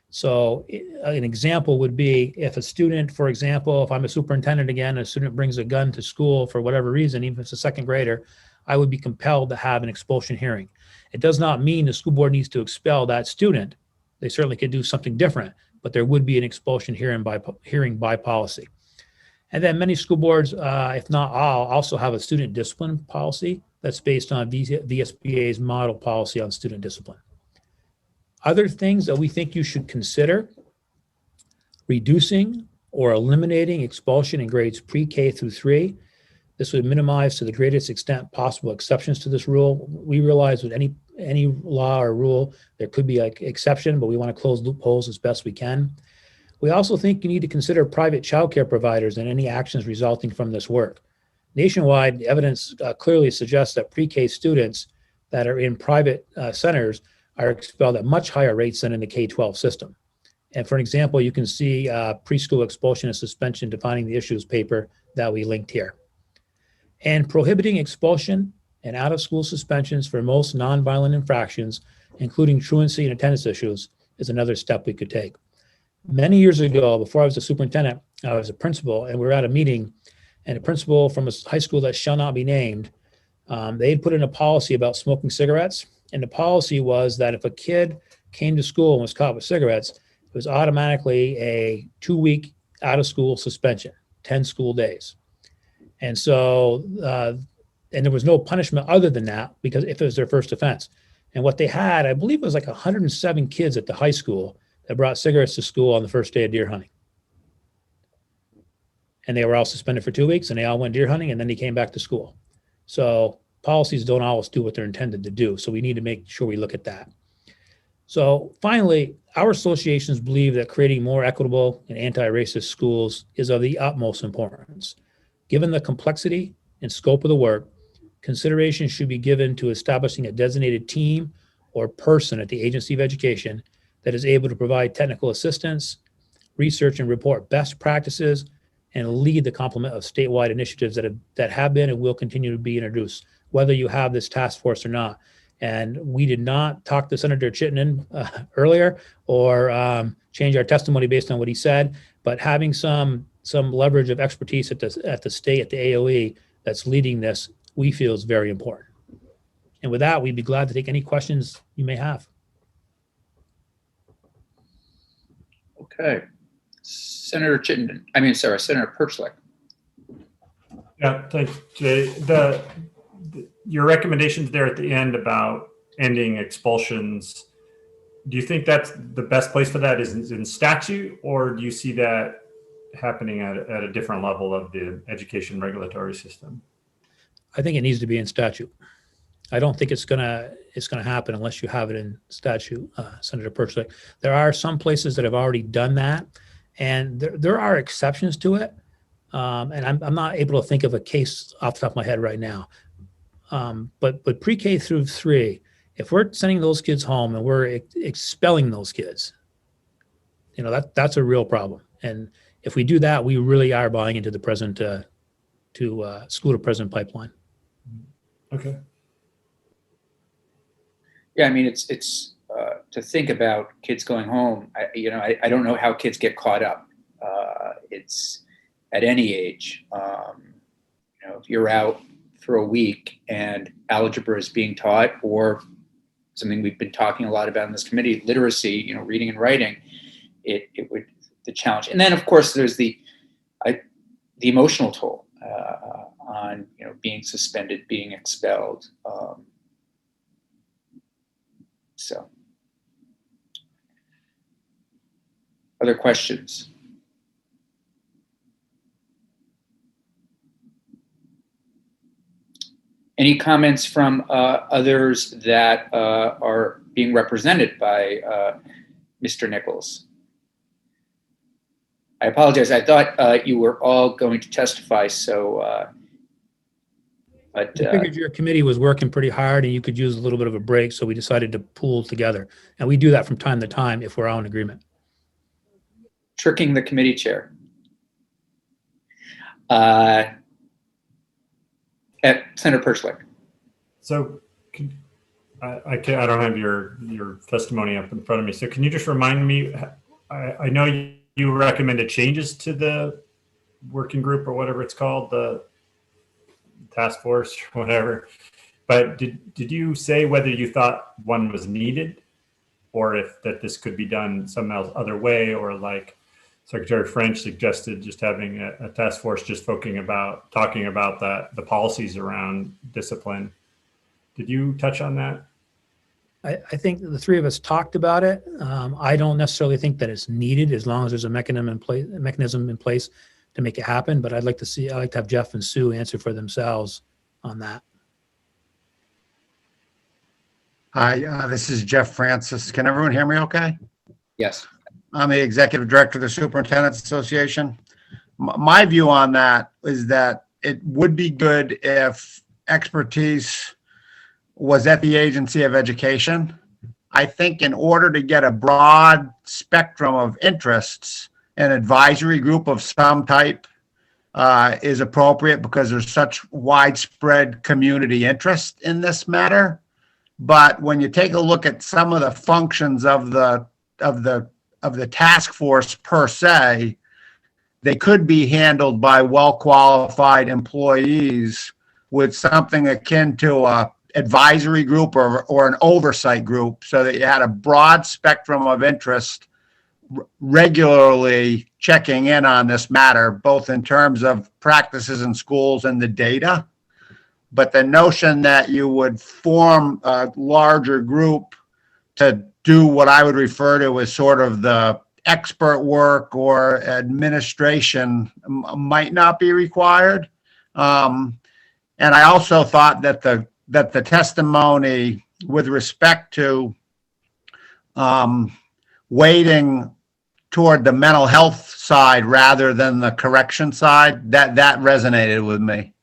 So an example would be if a student, for example, if I'm a superintendent again, a student brings a gun to school for whatever reason, even if it's a second grader, I would be compelled to have an expulsion hearing. It does not mean the school board needs to expel that student. They certainly could do something different, but there would be an expulsion hearing by policy. And then many school boards, if not all, also have a student discipline policy that's based on VSBA's model policy on student discipline. Other things that we think you should consider: reducing or eliminating expulsion in grades pre-K through 3. This would minimize to the greatest extent possible exceptions to this rule. We realize with any law or rule, there could be an exception, but we want to close loopholes as best we can. We also think you need to consider private childcare providers and any actions resulting from this work. Nationwide, evidence clearly suggests that pre-K students that are in private centers are expelled at much higher rates than in the K-12 system. And for an example, you can see preschool expulsion and suspension defining the issues paper that we linked here. And prohibiting expulsion and out-of-school suspensions for most nonviolent infractions, including truancy and attendance issues, is another step we could take. Many years ago, before I was a superintendent, I was a principal, and we were at a meeting, and a principal from a high school that shall not be named, they had put in a policy about smoking cigarettes. And the policy was that if a kid came to school and was caught with cigarettes, it was automatically a 2-week out-of-school suspension, 10 school days. And so, and there was no punishment other than that, because if it was their first offense. And what they had, I believe it was like 107 kids at the high school that brought cigarettes to school on the first day of deer hunting. And they were all suspended for 2 weeks, and they all went deer hunting, and then they came back to school. So policies don't always do what they're intended to do. So we need to make sure we look at that. So finally, our associations believe that creating more equitable and anti-racist schools is of the utmost importance. Given the complexity and scope of the work, consideration should be given to establishing a designated team or person at the Agency of Education that is able to provide technical assistance, research and report best practices, and lead the complement of statewide initiatives that have been and will continue to be introduced, whether you have this task force or not. And we did not talk to Senator Chittenden earlier or change our testimony based on what he said, but having some leverage of expertise at the state, at the AOE that's leading this, we feel is very important. And with that, we'd be glad to take any questions you may have. Okay. Senator Perchlik. Yeah, thanks, Jay. Your recommendations there at the end about ending expulsions, do you think that's the best place for that is in statute, or do you see that happening at a different level of the education regulatory system? I think it needs to be in statute. I don't think it's gonna happen unless you have it in statute, Senator Perchlik. There are some places that have already done that, and there are exceptions to it. And I'm not able to think of a case off the top of my head right now. But pre-K through 3, if we're sending those kids home and we're expelling those kids, that's a real problem. And if we do that, we really are buying into the present to school to prison pipeline. Okay. Yeah, I mean, it's to think about kids going home. I don't know how kids get caught up. It's at any age. If you're out for a week and algebra is being taught, or something we've been talking a lot about in this committee, literacy, reading and writing, it would the challenge. And then of course there's the emotional toll on being suspended, being expelled. So, other questions? Any comments from others that are being represented by Mr. Nichols? I apologize. I thought you were all going to testify, so. But I figured your committee was working pretty hard and you could use a little bit of a break, so we decided to pool together. And we do that from time to time if we're all in agreement. Tricking the committee chair. Senator Perchlik. So I don't have your testimony up in front of me. So can you just remind me, I know you recommended changes to the working group or whatever it's called, the task force or whatever. But did you say whether you thought one was needed, or if that this could be done some other way, or like Secretary French suggested, just having a task force just talking about the policies around discipline? Did you touch on that? I think the three of us talked about it. I don't necessarily think that it's needed as long as there's a mechanism in place to make it happen. But I'd like to have Jeff and Sue answer for themselves on that. Hi, this is Jeff Francis. Can everyone hear me okay? Yes. I'm the Executive Director of the Superintendent's Association. My view on that is that it would be good if expertise was at the agency of education. I think in order to get a broad spectrum of interests, an advisory group of some type is appropriate because there's such widespread community interest in this matter. But when you take a look at some of the functions of the task force per se, they could be handled by well-qualified employees with something akin to a advisory group or an oversight group, so that you had a broad spectrum of interest regularly checking in on this matter, both in terms of practices in schools and the data. But the notion that you would form a larger group to do what I would refer to as sort of the expert work or administration might not be required. And I also thought that the testimony with respect to weighting toward the mental health side rather than the correction side, that resonated with me.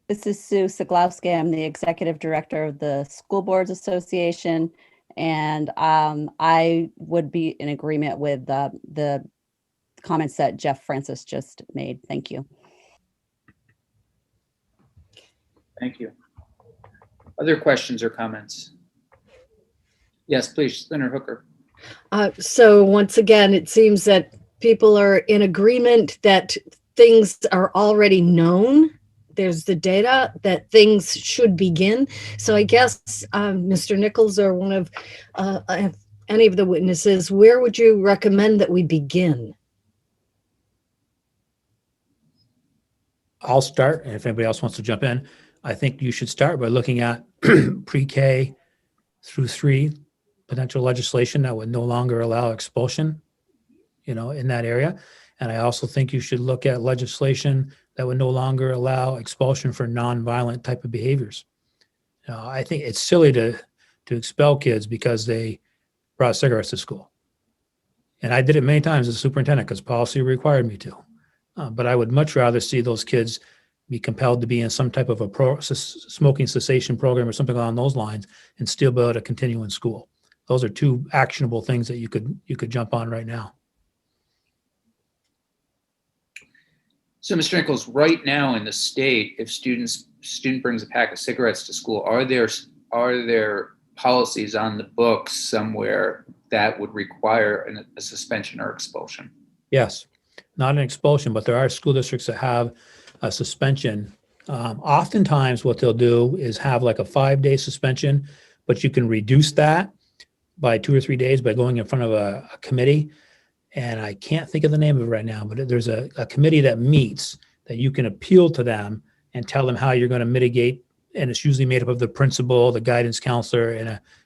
This is Sue Siglowski. I'm the Executive Director of the School Boards Association, and I would be in agreement with the comments that Jeff Francis just made. Thank you. Thank you. Other questions or comments? Yes, please, Senator Hooker. So once again, it seems that people are in agreement that things are already known. There's the data that things should begin. So I guess, Mr. Nichols or one of any of the witnesses, where would you recommend that we begin? I'll start, and if anybody else wants to jump in, I think you should start by looking at pre-K through 3 potential legislation that would no longer allow expulsion, in that area. And I also think you should look at legislation that would no longer allow expulsion for nonviolent type of behaviors. I think it's silly to expel kids because they brought cigarettes to school. And I did it many times as a superintendent because policy required me to. But I would much rather see those kids be compelled to be in some type of a smoking cessation program or something along those lines and still be able to continue in school. Those are 2 actionable things that you could jump on right now. So, Mr. Nichols, right now in the state, if student brings a pack of cigarettes to school, are there policies on the books somewhere that would require a suspension or expulsion? Yes, not an expulsion, but there are school districts that have a suspension. Oftentimes what they'll do is have like a 5-day suspension, but you can reduce that by 2 or 3 days by going in front of a committee. And I can't think of the name of it right now, but there's a committee that meets that you can appeal to them and tell them how you're going to mitigate. And it's usually made up of the principal, the guidance counselor,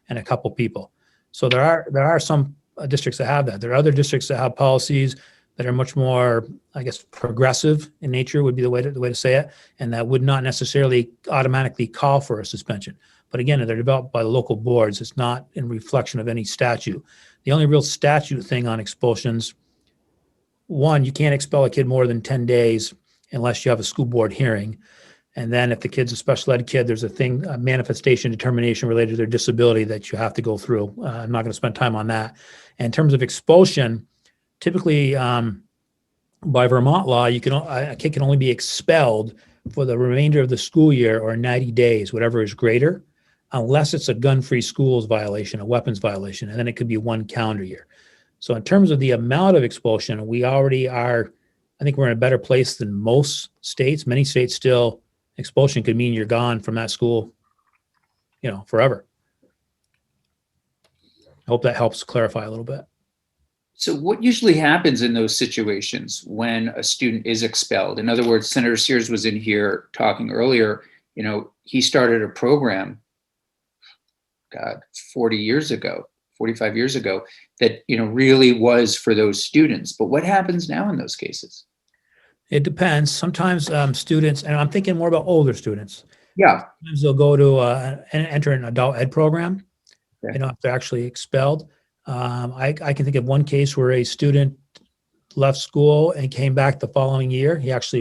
and a couple people. So there are some districts that have that. There are other districts that have policies that are much more, I guess, progressive in nature would be the way to say it, and that would not necessarily automatically call for a suspension. But again, they're developed by the local boards. It's not in reflection of any statute. The only real statute thing on expulsions, one, you can't expel a kid more than 10 days unless you have a school board hearing. And then if the kid's a special ed kid, there's a manifestation determination related to their disability that you have to go through. I'm not going to spend time on that. And in terms of expulsion, typically by Vermont law, a kid can only be expelled for the remainder of the school year or 90 days, whatever is greater, unless it's a gun-free schools violation, a weapons violation, and then it could be 1 calendar year. So in terms of the amount of expulsion, we already are I think we're in a better place than most states. Many states still, expulsion could mean you're gone from that school, forever. I hope that helps clarify a little bit. So what usually happens in those situations when a student is expelled? In other words, Senator Sears was in here talking earlier, he started a program, 40 years ago, 45 years ago, that, really was for those students. But what happens now in those cases? It depends. Sometimes students, and I'm thinking more about older students. Yeah. Sometimes they'll go to enter an adult ed program, Okay. if they're actually expelled. I can think of one case where a student left school and came back the following year. He actually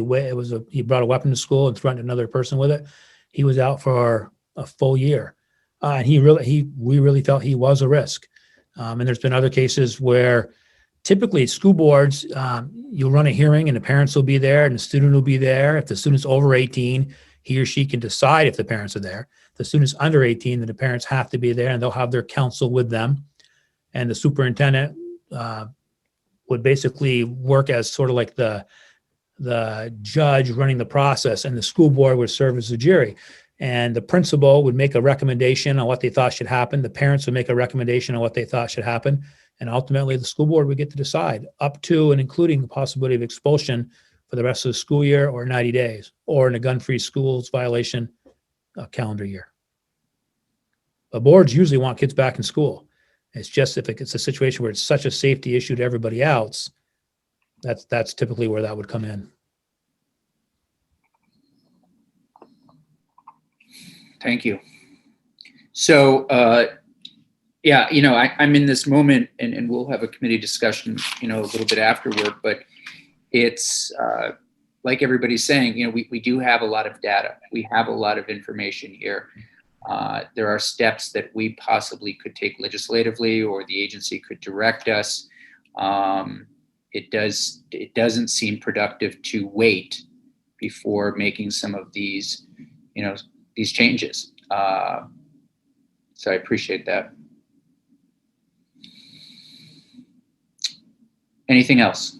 he brought a weapon to school and threatened another person with it. He was out for a full year, and we really felt he was a risk. And there's been other cases where typically school boards, you'll run a hearing and the parents will be there and the student will be there. If the student's over 18, he or she can decide if the parents are there. If the student's under 18, then the parents have to be there and they'll have their counsel with them. And the superintendent would basically work as sort of like the judge running the process, and the school board would serve as the jury. And the principal would make a recommendation on what they thought should happen. The parents would make a recommendation on what they thought should happen. And ultimately, the school board would get to decide, up to and including the possibility of expulsion for the rest of the school year or 90 days, or in a gun-free schools violation calendar year. But boards usually want kids back in school. It's just if it's a situation where it's such a safety issue to everybody else, that's typically where that would come in. Thank you. So, I'm in this moment, and we'll have a committee discussion, a little bit afterward, but it's like everybody's saying, we do have a lot of data. We have a lot of information here. There are steps that we possibly could take legislatively, or the agency could direct us. It doesn't seem productive to wait before making some of these, these changes. So I appreciate that. Anything else?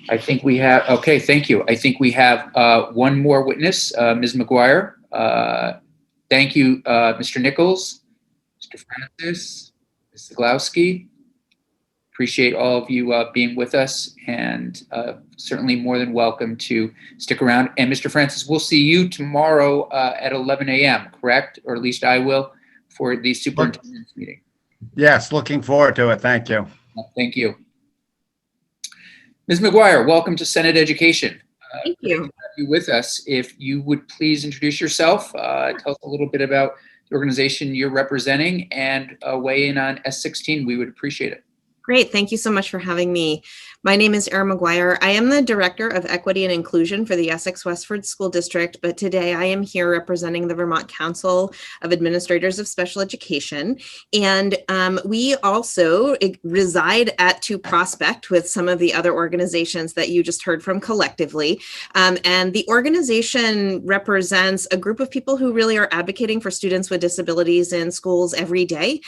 I think we have, okay, thank you. I think we have one more witness, Ms. McGuire. Thank you, Mr. Nichols, Mr. Francis, Ms. Zaglowski. Appreciate all of you being with us, and certainly more than welcome to stick around. And Mr. Francis, we'll see you tomorrow at 11 a.m., correct? Or at least I will, for the superintendent's meeting. Yes, looking forward to it. Thank you. Thank you. Ms. McGuire, welcome to Senate Education. Thank you. To have you with us. If you would please introduce yourself, tell us a little bit about the organization you're representing, and weigh in on S16. We would appreciate it. Great. Thank you so much for having me. My name is Erin McGuire. I am the Director of Equity and Inclusion for the Essex Westford School District, but today I am here representing the Vermont Council of Administrators of Special Education. And we also reside at 2 Prospect with some of the other organizations that you just heard from collectively. And the organization represents a group of people who really are advocating for students with disabilities in schools every day.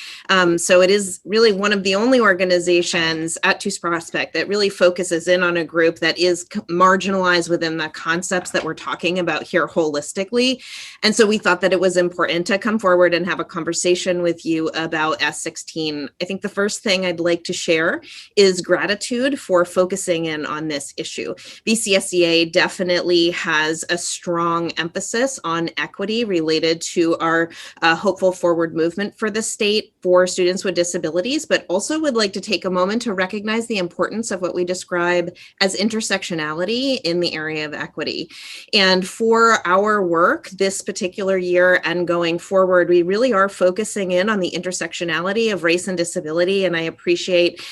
So it is really one of the only organizations at 2 Prospect that really focuses in on a group that is marginalized within the concepts that we're talking about here holistically. And so we thought that it was important to come forward and have a conversation with you about S16. I think the first thing I'd like to share is gratitude for focusing in on this issue. VCSEA definitely has a strong emphasis on equity related to our hopeful forward movement for the state for students with disabilities, but also would like to take a moment to recognize the importance of what we describe as intersectionality in the area of equity. And for our work this particular year and going forward, we really are focusing in on the intersectionality of race and disability. And I appreciate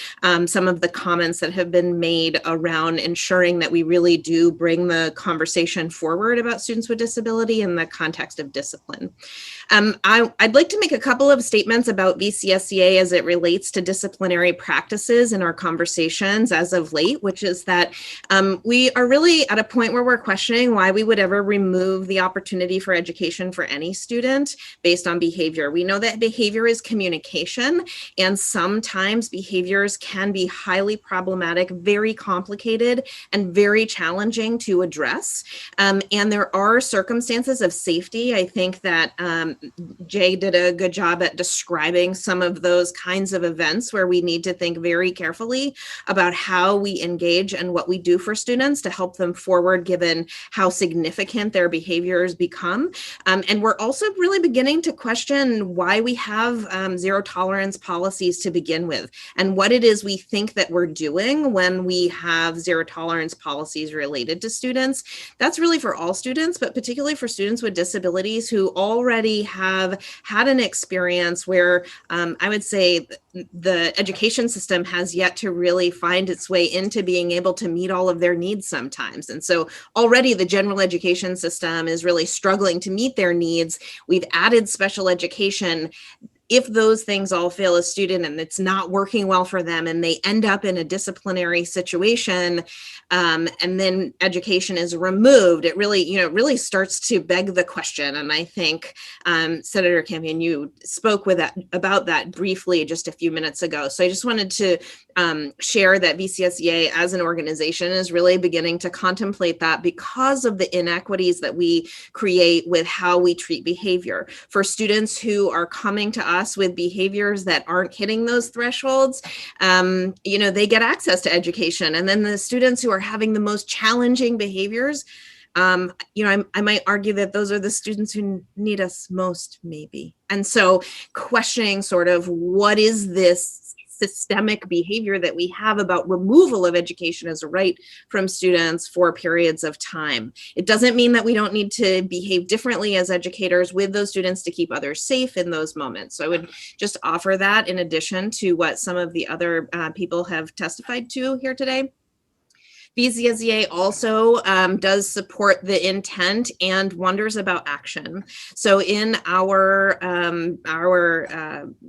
some of the comments that have been made around ensuring that we really do bring the conversation forward about students with disability in the context of discipline. I'd like to make a couple of statements about VCSEA as it relates to disciplinary practices in our conversations as as of late, which is that we are really at a point where we're questioning why we would ever remove the opportunity for education for any student based on behavior. We know that behavior is communication, and sometimes behaviors can be highly problematic, very complicated, and very challenging to address. And there are circumstances of safety. I think that Jay did a good job at describing some of those kinds of events where we need to think very carefully about how we engage and what we do for students to help them forward, given how significant their behaviors become. And we're also really beginning to question why we have zero tolerance policies to begin with, and what it is we think that we're doing when we have zero tolerance policies related to students. That's really for all students, but particularly for students with disabilities who already have had an experience where I would say the education system has yet to really find its way into being able to meet all of their needs sometimes. And so already the general education system is really struggling to meet their needs. We've added special education. If those things all fail a student and it's not working well for them and they end up in a disciplinary situation, and then education is removed, it really starts to beg the question. And I think Senator Campion, you spoke about that briefly just a few minutes ago. So I just wanted to share that VCSEA as an organization is really beginning to contemplate that because of the inequities that we create with how we treat behavior. For students who are coming to us with behaviors that aren't hitting those thresholds, they get access to education. And then the students who are having the most challenging behaviors, I might argue that those are the students who need us most, maybe. And so questioning sort of what is this systemic behavior that we have about removal of education as a right from students for periods of time. It doesn't mean that we don't need to behave differently as educators with those students to keep others safe in those moments. So I would just offer that in addition to what some of the other people have testified to here today. VCSEA also does support the intent and wonders about action. So in our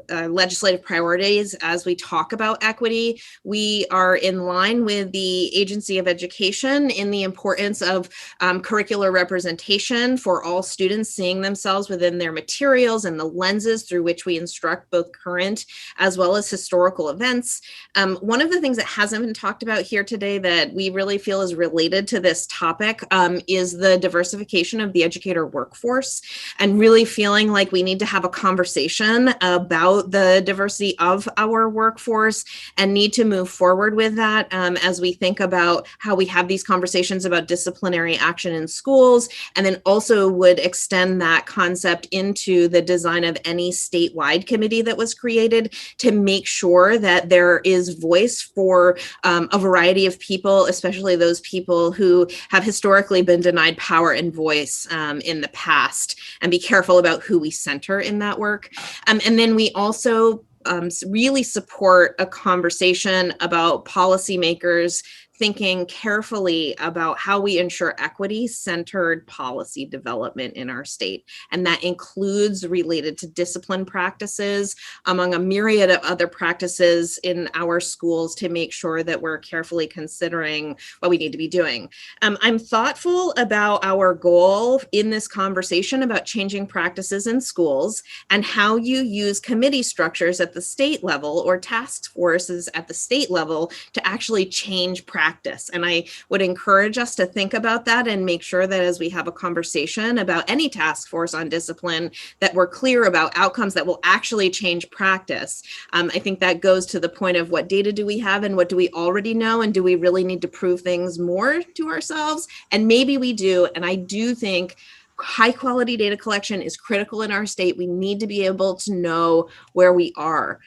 legislative priorities, as we talk about equity, we are in line with the Agency of Education in the importance of curricular representation for all students seeing themselves within their materials and the lenses through which we instruct both current as well as historical events. One of the things that hasn't been talked about here today that we really feel is related to this topic is the diversification of the educator workforce, and really feeling like we need to have a conversation about the diversity of our workforce and need to move forward with that as we think about how we have these conversations about disciplinary action in schools, and then also would extend that concept into the design of any statewide committee that was created to make sure that there is voice for a variety of people, especially those people who have historically been denied power and voice in the past, and be careful about who we center in that work. And then we also really support a conversation about policymakers thinking carefully about how we ensure equity-centered policy development in our state. And that includes related to discipline practices, among a myriad of other practices in our schools, to make sure that we're carefully considering what we need to be doing. I'm thoughtful about our goal in this conversation about changing practices in schools and how you use committee structures at the state level or task forces at the state level to actually change practice. And I would encourage us to think about that and make sure that as we have a conversation about any task force on discipline, that we're clear about outcomes that will actually change practice. I think that goes to the point of what data do we have and what do we already know, and do we really need to prove things more to ourselves? And maybe we do. And I do think high quality data collection is critical in our state. We need to be able to know where we are.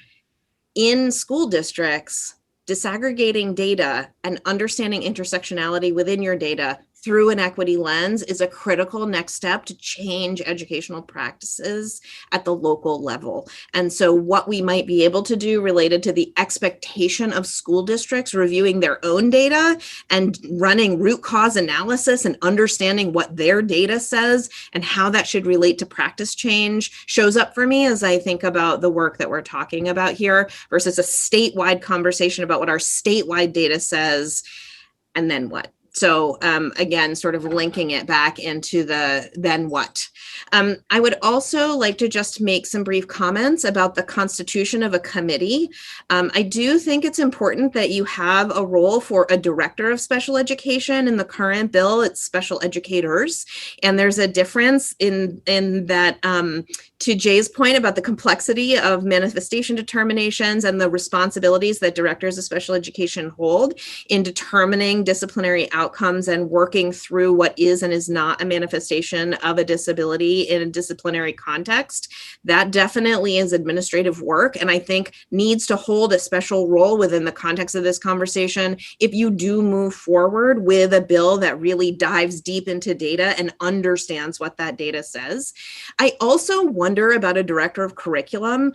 In school districts, disaggregating data and understanding intersectionality within your data through an equity lens is a critical next step to change educational practices at the local level. And so what we might be able to do related to the expectation of school districts reviewing their own data and running root cause analysis and understanding what their data says and how that should relate to practice change shows up for me as I think about the work that we're talking about here versus a statewide conversation about what our statewide data says and then what. So again, sort of linking it back into the then what. I would also like to just make some brief comments about the constitution of a committee. I do think it's important that you have a role for a director of special education. In the current bill, it's special educators. And there's a difference in that, to Jay's point about the complexity of manifestation determinations and the responsibilities that directors of special education hold in determining disciplinary outcomes and working through what is and is not a manifestation of a disability in a disciplinary context. That definitely is administrative work, and I think needs to hold a special role within the context of this conversation if you do move forward with a bill that really dives deep into data and understands what that data says. I also wonder about a director of curriculum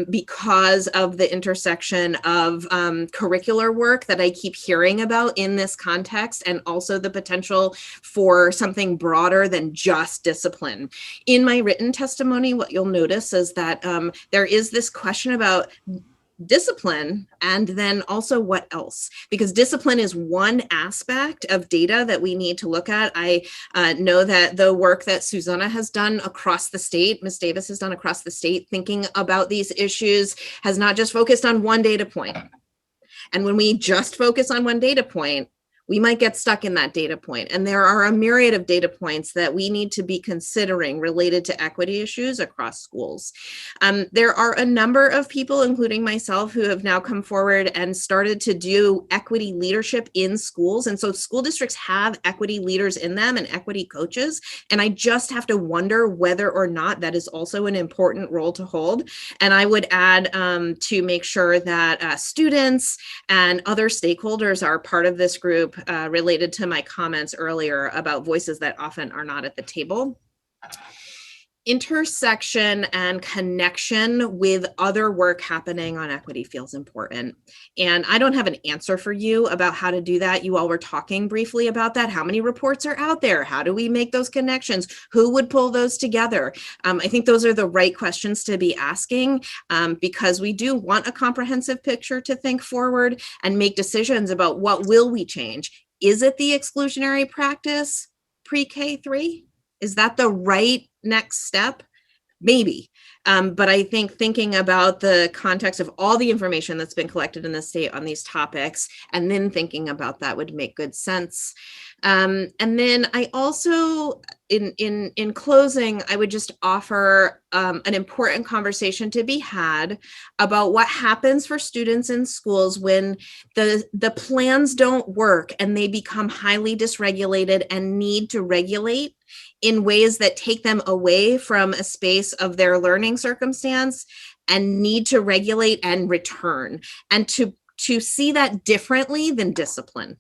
because of the intersection of curricular work that I keep hearing about in this context, and also the potential for something broader than just discipline. In my written testimony, what you'll notice is that there is this question about discipline and then also what else, because discipline is one aspect of data that we need to look at. I know that the work that Susanna has done across the state, Ms. Davis has done across the state, thinking about these issues has not just focused on one data point. And when we just focus on one data point, we might get stuck in that data point. And there are a myriad of data points that we need to be considering related to equity issues across schools. There are a number of people, including myself, who have now come forward and started to do equity leadership in schools. And so school districts have equity leaders in them and equity coaches. And I just have to wonder whether or not that is also an important role to hold. And I would add to make sure that students and other stakeholders are part of this group, related to my comments earlier about voices that often are not at the table. Intersection and connection with other work happening on equity feels important. And I don't have an answer for you about how to do that. You all were talking briefly about that. How many reports are out there? How do we make those connections? Who would pull those together? I think those are the right questions to be asking because we do want a comprehensive picture to think forward and make decisions about what will we change. Is it the exclusionary practice pre-K3? Is that the right next step? Maybe. But I think thinking about the context of all the information that's been collected in the state on these topics, and then thinking about that would make good sense. And then I also, in closing, I would just offer an important conversation to be had about what happens for students in schools when the plans don't work and they become highly dysregulated and need to regulate in ways that take them away from a space of their learning circumstance and need to regulate and return, and to see that differently than discipline.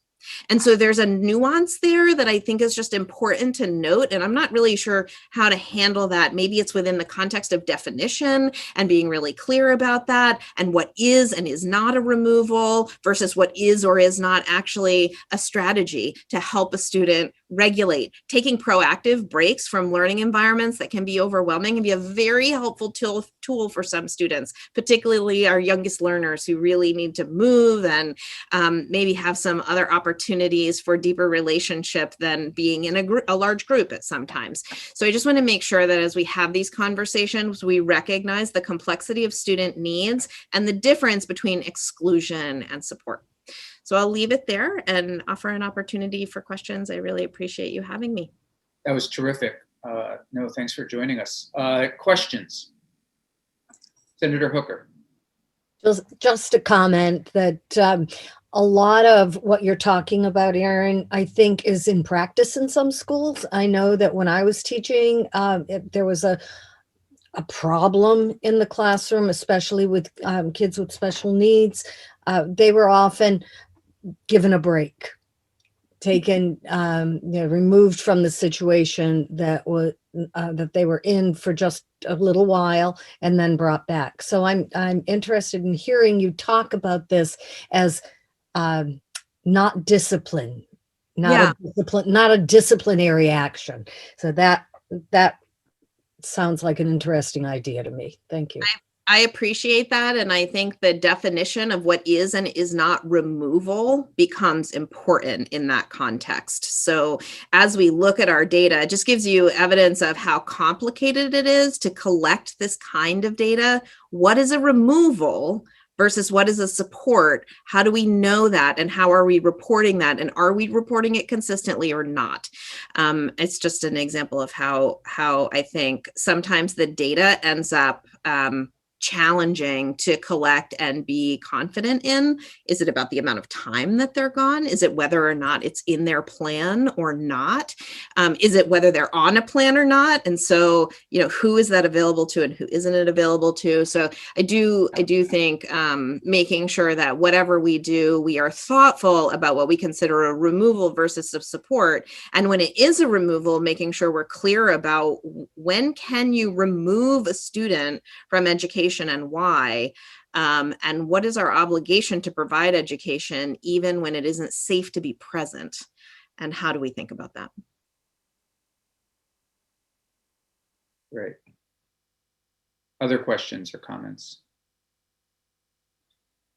And so there's a nuance there that I think is just important to note, and I'm not really sure how to handle that. Maybe it's within the context of definition and being really clear about that, and what is and is not a removal versus what is or is not actually a strategy to help a student regulate. Taking proactive breaks from learning environments that can be overwhelming and be a very helpful tool for some students, particularly our youngest learners who really need to move and maybe have some other opportunities for deeper relationship than being in a large group at sometimes. So I just want to make sure that as we have these conversations, we recognize the complexity of student needs and the difference between exclusion and support. So I'll leave it there and offer an opportunity for questions. I really appreciate you having me. That was terrific. No, thanks for joining us. Questions? Senator Hooker. Just a comment that a lot of what you're talking about, Aaron, I think is in practice in some schools. I know that when I was teaching, there was a problem in the classroom, especially with kids with special needs. They were often given a break taken, removed from the situation that was that they were in for just a little while and then brought back. So I'm interested in hearing you talk about this as not discipline, not a disciplinary action. So that sounds like an interesting idea to me. Thank you. I appreciate that. And I think the definition of what is and is not removal becomes important in that context. So as we look at our data, it just gives you evidence of how complicated it is to collect this kind of data. What is a removal versus what is a support? How do we know that? And how are we reporting that? And are we reporting it consistently or not? It's just an example of how I think sometimes the data ends up challenging to collect and be confident in. Is it about the amount of time that they're gone? Is it whether or not it's in their plan or not? Is it whether they're on a plan or not? And so, who is that available to and who isn't it available to? So I do think making sure that whatever we do, we are thoughtful about what we consider a removal versus a support. And when it is a removal, making sure we're clear about when can you remove a student from education and why, and what is our obligation to provide education even when it isn't safe to be present, and how do we think about that? Great. Other questions or comments?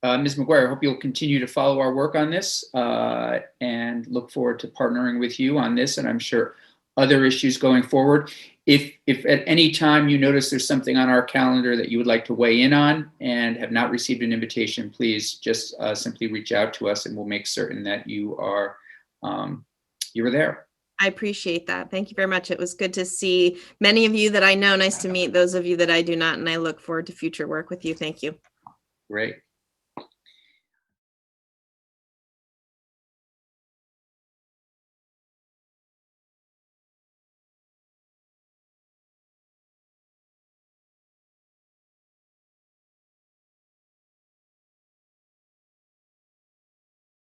Ms. McGuire, I hope you'll continue to follow our work on this and look forward to partnering with you on this, and I'm sure other issues going forward. If at any time you notice there's something on our calendar that you would like to weigh in on and have not received an invitation, please just simply reach out to us and we'll make certain that you are there. I appreciate that. Thank you very much. It was good to see many of you that I know. Nice to meet those of you that I do not, and I look forward to future work with you. Thank you. Great.